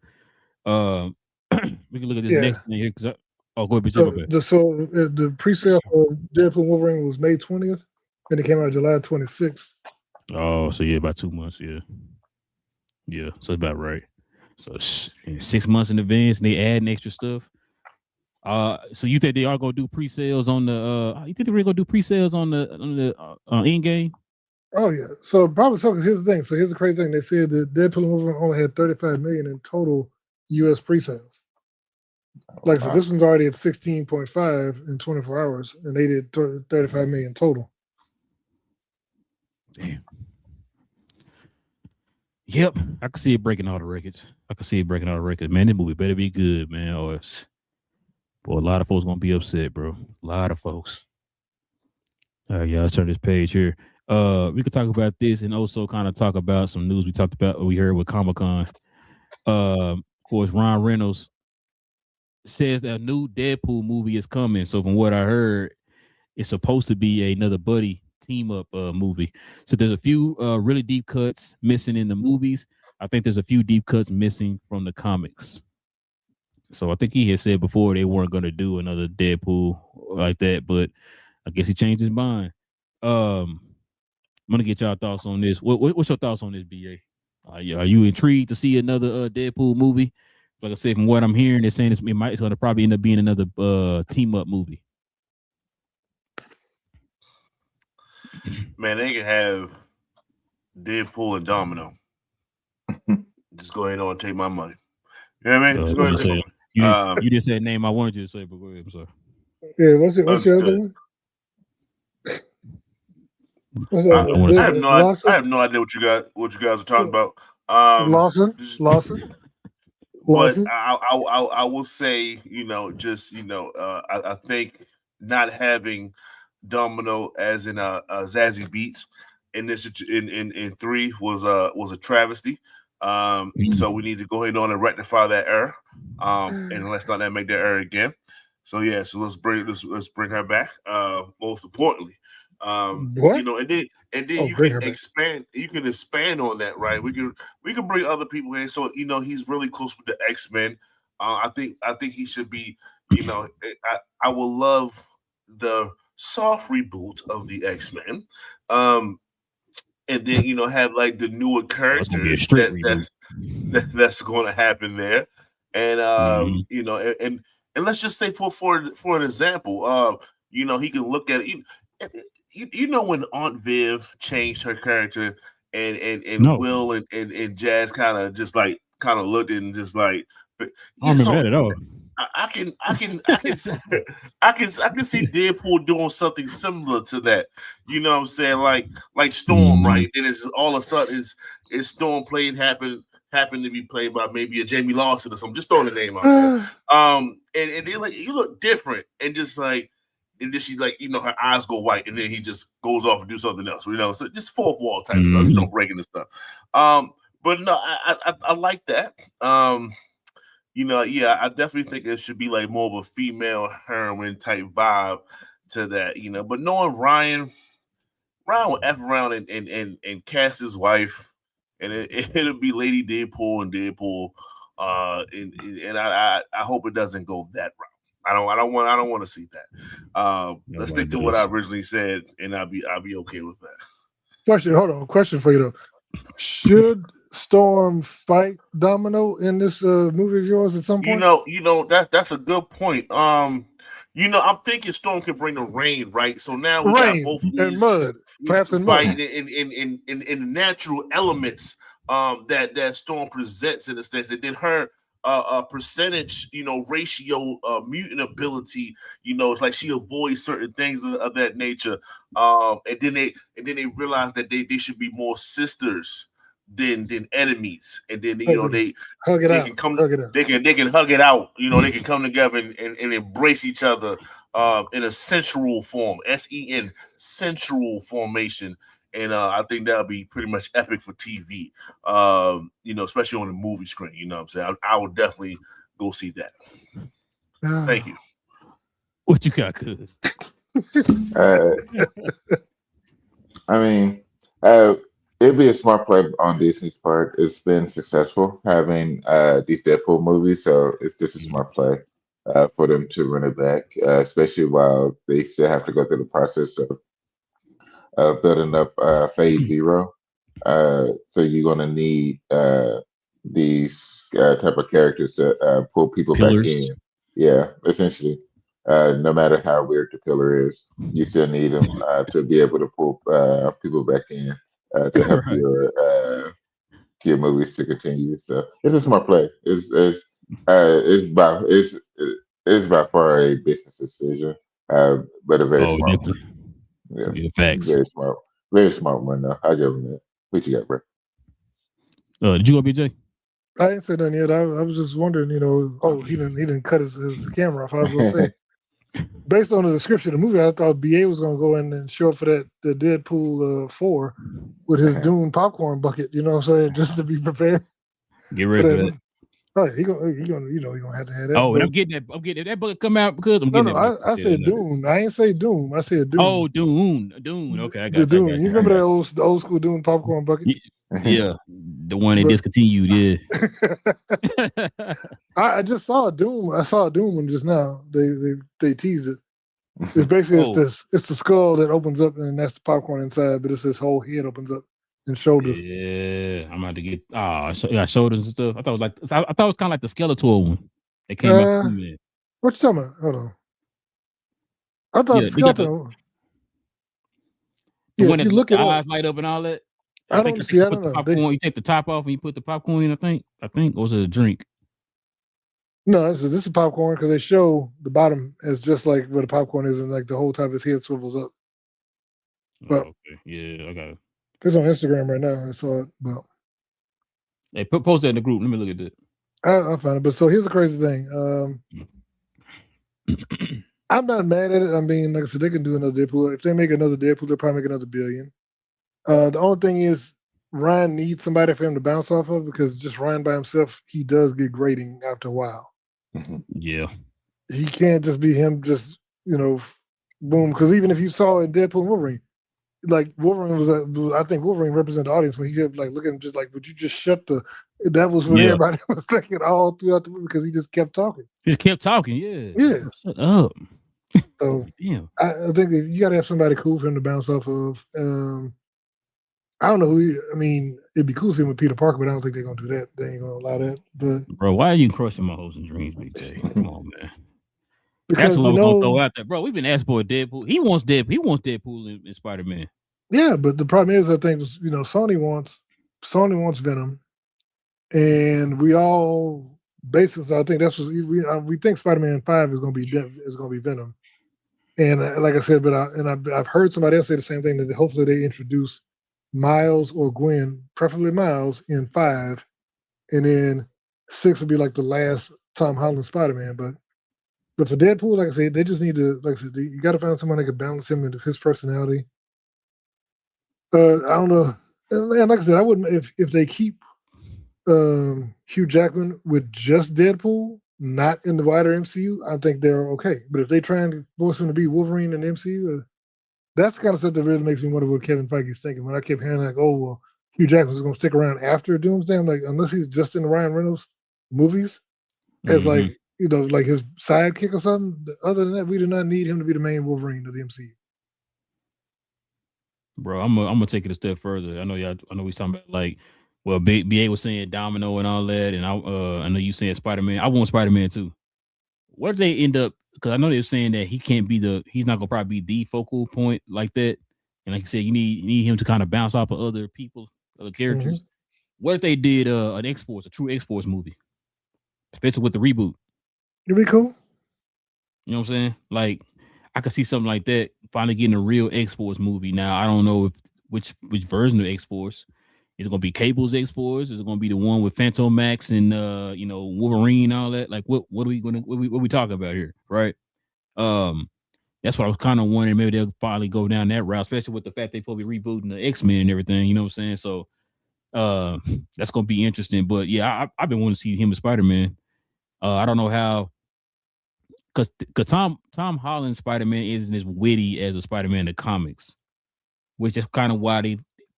saying? We can look at this next thing here because go ahead. So the pre-sale for Deadpool Wolverine was May 20th, and it came out July 26th. Oh, so yeah, about 2 months, yeah, so about right. So 6 months in advance, and they add extra stuff. So you think they are gonna do pre-sales on the? You think they're gonna do pre-sales on the in-game? Oh yeah. So probably so. Cause here's the thing. So here's the crazy thing. They said that Deadpool and Wolverine only had 35 million in total U.S. pre-sales. Like I said, this one's already at 16.5 in 24 hours, and they did 35 million total. Damn. Yep, I can see it breaking all the records. Man, this movie better be good, man. Or boy, a lot of folks gonna be upset, bro. A lot of folks. All right, y'all, let's turn this page here. We could talk about this and also kind of talk about some news we heard with Comic-Con. Of course, Ryan Reynolds says that a new Deadpool movie is coming. So from what I heard, it's supposed to be another buddy team up movie. So there's a few really deep cuts missing in the movies. I think there's a few deep cuts missing from the comics. So I think he had said before they weren't going to do another Deadpool like that, but I guess he changed his mind. I'm gonna get y'all thoughts on this. What's your thoughts on this, BA? Are you intrigued to see another Deadpool movie? Like I said, from what I'm hearing, they're saying it's going to probably end up being another team up movie. Man, they can have Deadpool and Domino. Just go ahead and take my money. You know what I mean? Just go ahead and take my money. You didn't say a name I wanted you to say, but go ahead. I'm sorry. Yeah, what's your other one? I have no idea what you guys are talking about. Lawson. But I will say, I think not having Domino as in Zazie Beetz in this in 3 was a travesty. So we need to go ahead on and rectify that error. And let's not make that error again. So yeah, so let's bring her back. Most importantly. And then you can expand. You can expand on that, right? We can bring other people in. So he's really close with the X-Men. I think he should be. I will love the soft reboot of the X-Men. And then have like the newer characters that's going to happen there. And you know, and let's just say for an example, you know, he can look at it. You know when Aunt Viv changed her character and Will and Jazz kind of looked and just like, I don't remember that at all. I can I can see Deadpool doing something similar to that. You know what I'm saying? Like Storm, right? And it's all of a sudden it's Storm happened to be played by maybe a Jamie Lawson or something. Just throwing the name out there. And they like, you look different, and just like, and then she like, you know, her eyes go white, and then he just goes off and do something else, you know. So just fourth wall type stuff, you know, breaking the stuff. But no, I like that. You know, yeah, I definitely think it should be like more of a female heroine type vibe to that, you know. But knowing Ryan will F around and cast his wife, and it'll be Lady Deadpool and Deadpool. And I hope it doesn't go that route. I don't want to see that. Let's stick to what I originally said, and I'll be okay with that. Question for you though. Should Storm fight Domino in this movie of yours at some point? You know that's a good point. You know, I'm thinking Storm can bring the rain, right? So now we got both of these mud, perhaps in mud, in the natural elements that Storm presents in a sense, and then her percentage, you know, ratio mutant ability, you know, it's like she avoids certain things of that nature. And then they realize that they should be more sisters than enemies, and then you know they can hug it out, you know, they can come together and embrace each other in a sensual form, SEN, sensual formation. And I think that'll be pretty much epic for TV, you know, especially on the movie screen. You know what I'm saying? I would definitely go see that. Thank you. What you got, cuz? I mean, it'd be a smart play on Disney's part. It's been successful having these Deadpool movies, so it's just a smart play for them to run it back, especially while they still have to go through the process of building up Phase Zero. So you're gonna need these type of characters to pull people back in. Yeah, essentially. No matter how weird the pillar is, you still need them to be able to pull people back in to help your movies to continue. So it's a smart play. It's by far a business decision, but a very smart one. Yeah, facts. Very smart one though. I give him that. What you got, bro? Did you go, BJ? I ain't said nothing yet. I was just wondering, you know, he didn't cut his camera off. I was gonna say, based on the description of the movie, I thought BA was gonna go in and show up for the Deadpool 4 with his Dune popcorn bucket. You know what I'm saying? Just to be prepared. Get ready for that. Oh, he gonna have to have that. Oh, and I'm getting that bucket come out because I'm getting that. I said Dune. I ain't say Doom. I said Dune. Oh, Dune. Okay, I got Dune. You remember that the old school Dune popcorn bucket? Yeah, the one they discontinued. Yeah. I just saw Doom. I saw Doom one just now. They teased it. It's basically it's the skull that opens up and that's the popcorn inside, but it's his whole head opens up and shoulders. Yeah, I'm about to get shoulders and stuff. I thought it was kind of like the Skeletor one. It came out. What you talking about? Hold on. I thought Skeletor. The one that look at eyes light up and all that. I don't see. I don't know. You take the top off and you put the popcorn in. I think, or was it a drink? No, this is popcorn because they show the bottom as just like where the popcorn is, and like the whole top of his head swivels up. But okay, yeah, I got it. It's on Instagram right now. I saw it. But hey, post that in the group. Let me look at that. I'll find it. But so here's the crazy thing. I'm not mad at it. I mean, like I said, they can do another Deadpool. If they make another Deadpool, they'll probably make another $1 billion. The only thing is Ryan needs somebody for him to bounce off of because just Ryan by himself, he does get grating after a while. Yeah. He can't just be him just, you know, boom. Because even if you saw in Deadpool and Wolverine, like Wolverine was, I think Wolverine represented the audience when he kept like looking at him just like, would you just shut the? That was what everybody was thinking all throughout the movie because he just kept talking. He just kept talking, yeah. Yeah. Shut up. So I think that you got to have somebody cool for him to bounce off of. I don't know who. I mean, it'd be cool to see him with Peter Parker, but I don't think they're gonna do that. They ain't gonna allow that. But Bro, why are you crushing my hopes and dreams, Big J? Come on, man. because That's what I was gonna throw out there, bro. We've been asking for a Deadpool. He wants Deadpool in Spider-Man. yeah. But the problem is, I think Sony wants Venom, and we all basically. I think that's what we think. Spider-Man 5 is gonna be Venom, and like I said, but I've heard somebody else say the same thing, that hopefully they introduce Miles or Gwen, preferably Miles, in 5, and then 6 would be like the last Tom Holland Spider-Man. But for Deadpool, like I said, they just need to, like I said, you got to find someone that can balance him into his personality. I don't know, and like I said, I wouldn't if they keep Hugh Jackman with just Deadpool, not in the wider MCU. I think they're okay. But if they try and force him to be Wolverine in the MCU, that's the kind of stuff that really makes me wonder what Kevin Feige's thinking. When I kept hearing like, oh well, Hugh Jackman's going to stick around after Doomsday, I'm like, unless he's just in the Ryan Reynolds movies as like like his sidekick or something. Other than that, we do not need him to be the main Wolverine of the MCU. Bro, I'm gonna take it a step further. I know we talking about like, well, BA was saying Domino and all that, and I know you saying Spider-Man. I want Spider-Man too. Where do they end up? Because I know they're saying that he's not gonna probably be the focal point like that. And like you said, you need him to kind of bounce off of other people, other characters. Mm-hmm. What if they did an X-Force, a true X-Force movie, especially with the reboot? It'd be cool. You know what I'm saying? Like, I could see something like that finally getting a real X-Force movie. Now, I don't know which version of X-Force. Is it going to be Cable's X-Force? Is it going to be the one with Phantom Max and Wolverine and all that? Like, what are we talking about here, right? That's what I was kind of wondering. Maybe they'll finally go down that route, especially with the fact they're probably rebooting the X-Men and everything. You know what I'm saying? So, that's going to be interesting. But yeah, I've been wanting to see him as Spider-Man. I don't know how. Because Tom Holland's Spider-Man isn't as witty as a Spider-Man in the comics, which is kind of why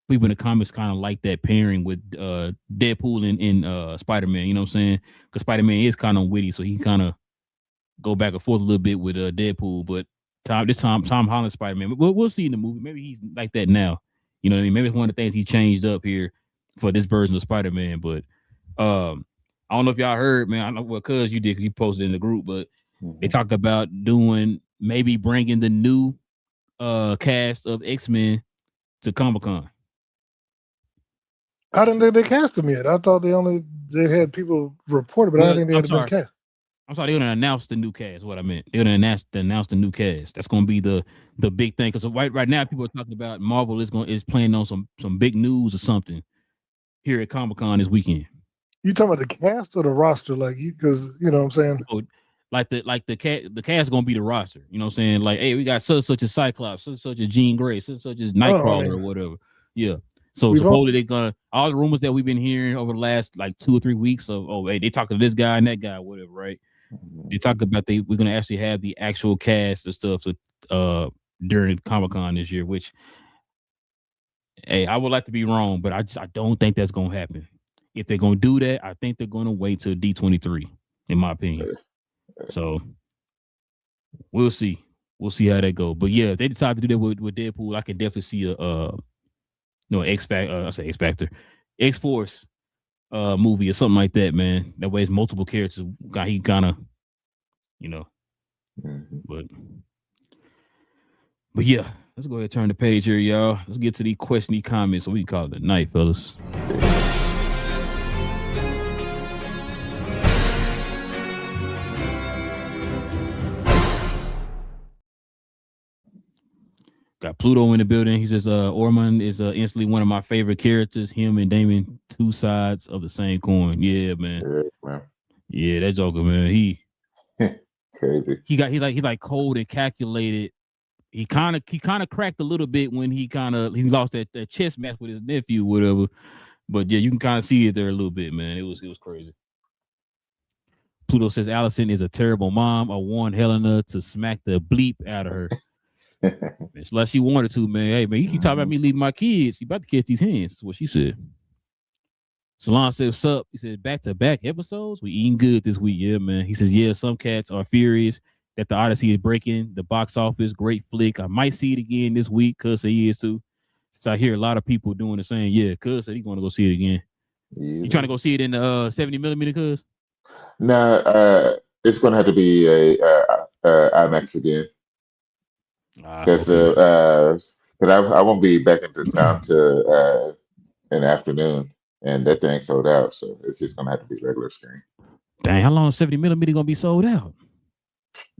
people in the comics kind of like that pairing with Deadpool and Spider-Man. You know what I'm saying? Because Spider-Man is kind of witty, so he kind of go back and forth a little bit with Deadpool. But Tom Holland's Spider-Man, we'll see in the movie. Maybe he's like that now. You know what I mean? Maybe it's one of the things he changed up here for this version of Spider-Man. But I don't know if y'all heard, man. I know what cuz you did, because you posted in the group, but they talked about maybe bringing the new cast of X-Men to Comic-Con. I didn't think they cast them yet. I thought they had people reported, but I don't think they had been cast. I'm sorry, they're gonna announce the new cast. What I meant, they're gonna announce the new cast. That's gonna be the big thing, because right now people are talking about Marvel is planning on some big news or something here at Comic-Con this weekend. You talking about the cast or the roster? Like because you know what I'm saying. The cast is gonna be the roster. You know what I'm saying? Like, hey, we got such as Cyclops, such as Jean Grey, such as Nightcrawler or whatever. Yeah. So supposedly they're gonna, all the rumors that we've been hearing over the last like 2 or 3 weeks of, oh, hey, they talking to this guy and that guy, whatever, right? They talk about we're gonna actually have the actual cast and stuff during Comic-Con this year, which, hey, I would like to be wrong, but I don't think that's gonna happen. If they're gonna do that, I think they're gonna wait till D23, in my opinion. So we'll see. We'll see how that goes. But yeah, if they decide to do that with Deadpool, I can definitely see X-Force movie or something like that, man. That way it's multiple characters. He kind of, but yeah, let's go ahead and turn the page here, y'all. Let's get to these questions, comments, so we can call it a night, fellas. Got Pluto in the building. He says, Ormond is instantly one of my favorite characters. Him and Damon, two sides of the same coin. Yeah, man. Yeah, that Joker, man. He crazy. He's like cold and calculated. He kind of cracked a little bit when he lost that chess match with his nephew, whatever. But yeah, you can kind of see it there a little bit, man. It was crazy. Pluto says Allison is a terrible mom. I warned Helena to smack the bleep out of her. It's like she wanted to, man. Hey, man, you keep talking about me leaving my kids. You about to catch these hands. That's what she said. Salon says, what's up? He said, back-to-back episodes? We eating good this week. Yeah, man. He says, yeah, some cats are furious that the Odyssey is breaking the box office. Great flick. I might see it again this week because he is too. Since I hear a lot of people doing the same. Yeah, cuz said he's going to go see it again. You trying to go see it in the 70 millimeter, cuz? No, it's going to have to be a IMAX again because I won't be back into town to in the afternoon, and that thing sold out, so it's just going to have to be regular screen. Dang, how long is 70 millimeter going to be sold out?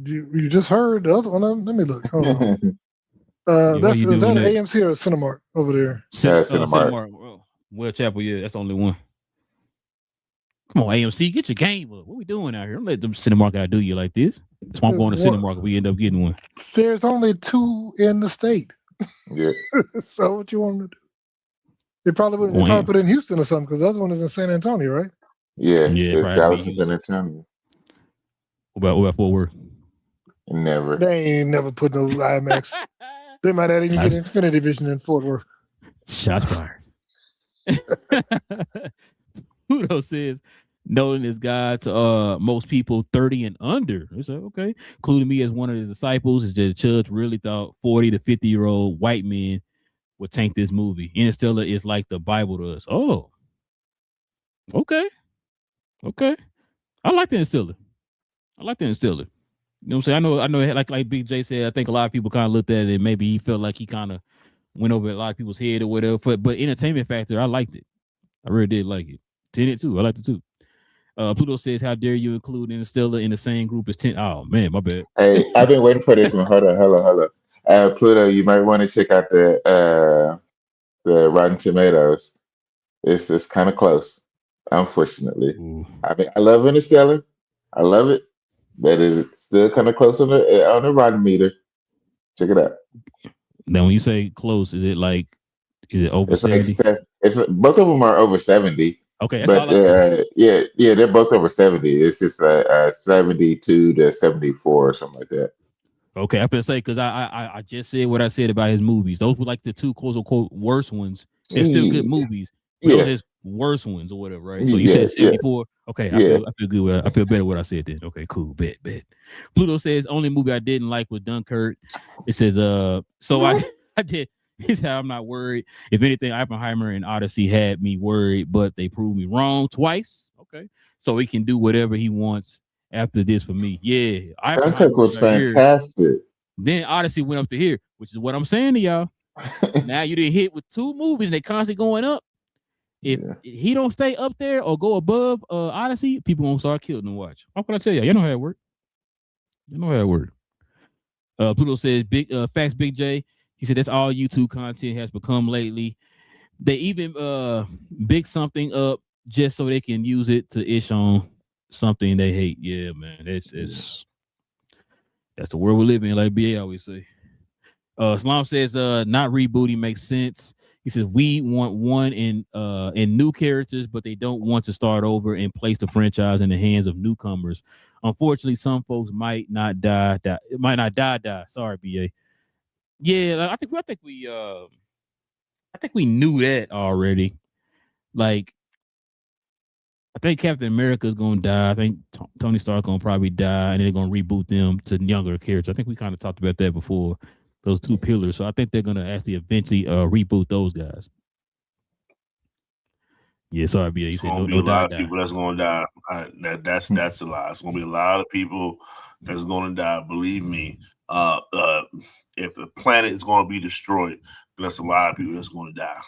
You just heard the other one. Let me look. Hold on. Yeah, Is that AMC or Cinemark over there? Cinemark. Well, Chapel, yeah, that's the only one. Come on, AMC, get your game up. What we doing out here? Don't let them Cinemark outdo you like this. That's why I'm going to Cinemark if we end up getting one. There's only 2 in the state. Yeah. So what you want to do? They probably put it in Houston or something because the other one is in San Antonio, right? Yeah, Dallas and San Antonio. What about Fort Worth? Never. They ain't never put no IMAX. They might not even get Infinity Vision in Fort Worth. Shots fired. Pluto says, knowing this guy to most people 30 and under. It's like, okay, including me as one of the disciples, is that the judge really thought 40 to 50-year-old white men would tank this movie. Interstellar is like the Bible to us. Oh, okay. I like the Interstellar. You know what I'm saying? I know. Like Big J said, I think a lot of people kind of looked at it and maybe he felt like he kind of went over a lot of people's head or whatever. But entertainment factor, I liked it. I really did like it. Tenet too. I liked it too. Pluto says, "How dare you include Interstellar in the same group as Tenet?" Oh man, my bad. Hey, I've been waiting for this one. Hold on. Pluto, you might want to check out the Rotten Tomatoes. It's kind of close, unfortunately. Ooh. I mean, I love Interstellar. I love it, but it's still kind of close on the Rotten meter. Check it out. Now, when you say close, is it over 70? It's both of them are over 70. Okay, that's all yeah, they're both over 70. It's just 72 to 74 or something like that. Okay, I'm gonna say because I just said what I said about his movies. Those were like the 2 quote unquote worst ones. They're still good movies. Those are his worst ones or whatever, right? So you said 74. Okay, I feel good. I feel better what I said then. Okay, cool. Bet. Pluto says only movie I didn't like was Dunkirk. It says so I did. Here's how I'm not worried. If anything, Oppenheimer and Odyssey had me worried, but they proved me wrong twice. Okay, so he can do whatever he wants after this for me. Yeah, Dunkirk was fantastic. Here. Then Odyssey went up to here, which is what I'm saying to y'all. Now you didn't hit with 2 movies and they constantly going up. If he don't stay up there or go above Odyssey, people won't start killing and watch. How can I tell y'all? You know how it works. Pluto says facts Big J. He said that's all YouTube content has become lately. They even big something up just so they can use it to ish on something they hate. Yeah, man. That's the world we live in, like BA always say. Salam says not rebooting makes sense. He says we want one in new characters, but they don't want to start over and place the franchise in the hands of newcomers. Unfortunately, some folks might not die. Sorry, BA. Yeah, I think we knew that already. Like, I think Captain America is gonna die. I think Tony Stark gonna probably die, and they're gonna reboot them to younger characters. I think we kind of talked about that before. Those 2 pillars. So I think they're gonna actually eventually reboot those guys. Yeah, sorry, BA. You said no, a lot of people that's gonna die. That's a lie. It's gonna be a lot of people that's gonna die. Believe me. If the planet is going to be destroyed, that's a lot of people that's going to die.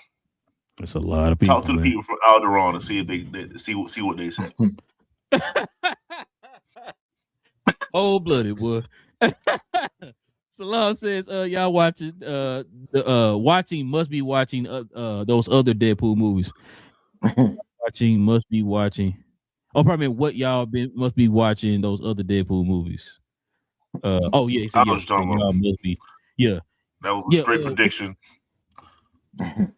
That's a lot of people. Talk to the people from Alderaan and see if they see what they say. Cold-blooded, boy. Salam says, y'all watching must be watching those other Deadpool movies. Must be watching. Oh, probably what y'all must be watching those other Deadpool movies. He said y'all must be. Yeah, that was a straight prediction. I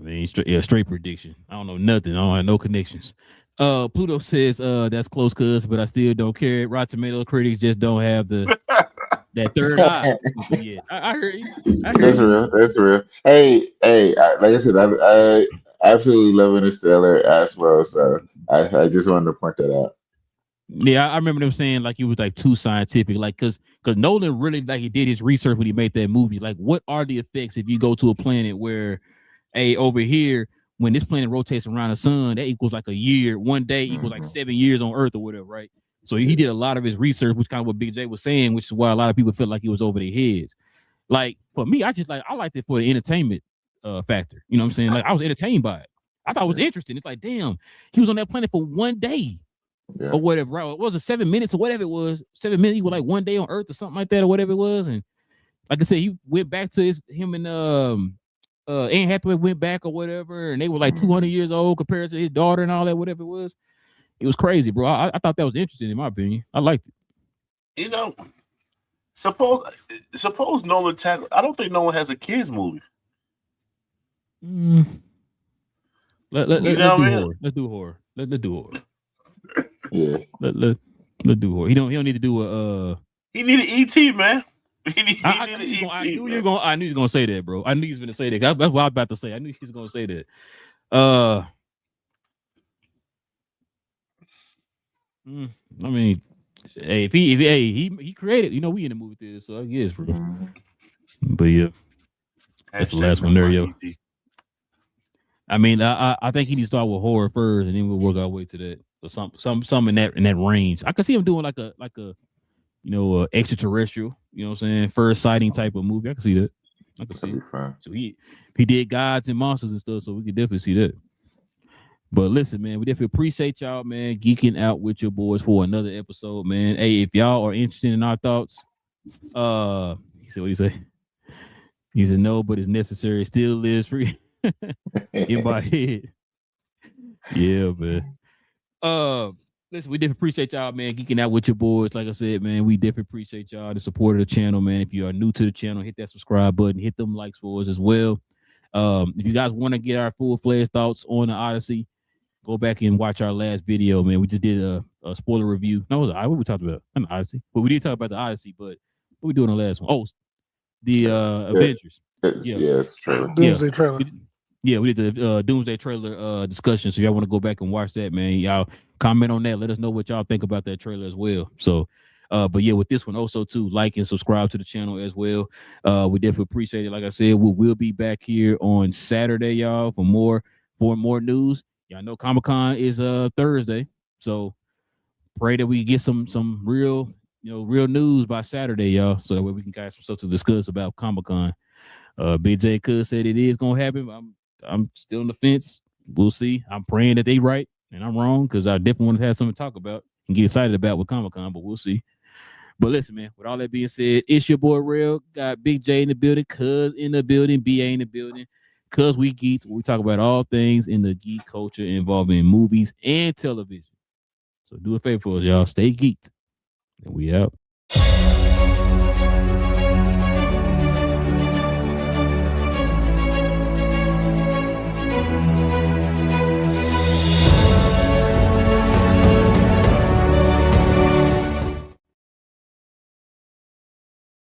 mean, straight prediction. I don't know nothing. I don't have no connections. Pluto says that's close, cuz, but I still don't care. Rotten Tomato critics just don't have that third eye. Yeah, I heard you. That's real. Hey, like I said, I absolutely love Interstellar as well. So I just wanted to point that out. Yeah, I remember them saying like he was like too scientific, like because Nolan really like he did his research when he made that movie. Like, what are the effects if you go to a planet where, hey, over here when this planet rotates around the sun, that equals like a year. One day equals like 7 years on Earth or whatever, right? So he did a lot of his research, which kind of what Big J was saying, which is why a lot of people felt like he was over their heads. Like for me, I liked it for the entertainment factor. You know what I'm saying? Like I was entertained by it. I thought it was interesting. It's like, damn, he was on that planet for 1 day. Yeah. Or whatever, right? What was it, 7 minutes or whatever it was? 7 minutes equal like 1 day on Earth or something like that, or whatever it was. And like I said, he went back to him and Anne Hathaway went back or whatever, and they were like 200 years old compared to his daughter and all that, whatever it was. It was crazy, bro. I thought that was interesting in my opinion. I liked it. You know, suppose Nolan tackled. I don't think Nolan has a kids movie. Let's do horror. Let's do horror. Let's do horror. Yeah. Let's do horror. He don't need to do a He needed ET, man. I knew you were gonna say that, bro. I knew he was gonna say that. That's what I was about to say. I knew he was gonna say that. I mean, hey, if he created, you know, we in the movie theater, so I guess, bro. But yeah, that's the last one there, yo. I mean, I think he needs to start with horror first, and then we'll work our way to that. Or some in that range. I could see him doing like a you know, extraterrestrial, you know what I'm saying, first sighting type of movie. I can see that. I can see it. So he did gods and monsters and stuff, so we could definitely see that. But listen, man, we definitely appreciate y'all, man, geeking out with your boys for another episode, man. Hey, if y'all are interested in our thoughts, he said, what do you say? He said, no, but it's necessary. It still lives free in my head. Yeah, man. Listen, we definitely appreciate y'all, man, geeking out with your boys. Like I said, man, we definitely appreciate y'all, the support of the channel, man. If you are new to the channel, hit that subscribe button, hit them likes for us as well. If you guys want to get our full-fledged thoughts on the Odyssey, go back and watch our last video, man. We just did a spoiler review. No, what we talked about? Not the Odyssey, but we did talk about the Odyssey. But what we doing on the last one? Oh, the Avengers. It's true. Doomsday trailer. We did the Doomsday trailer discussion. So y'all want to go back and watch that, man. Y'all comment on that. Let us know what y'all think about that trailer as well. So, but yeah, with this one also too, like and subscribe to the channel as well. We definitely appreciate it. Like I said, we will be back here on Saturday, y'all, for more news. Y'all know Comic-Con is Thursday, so pray that we get some real news by Saturday, y'all, so that way we can have some stuff to discuss about Comic-Con. Big J Cuz said it is gonna happen. I'm still on the fence. We'll see. I'm praying that they right and I'm wrong, because I definitely want to have something to talk about and get excited about with Comic-Con, but we'll see. But listen, man, with all that being said, it's your boy Real. Got Big J in the building, Cuz in the building, BA in the building. Cuz we geek. We talk about all things in the geek culture involving movies and television. So do a favor for us, y'all. Stay geeked. And we out.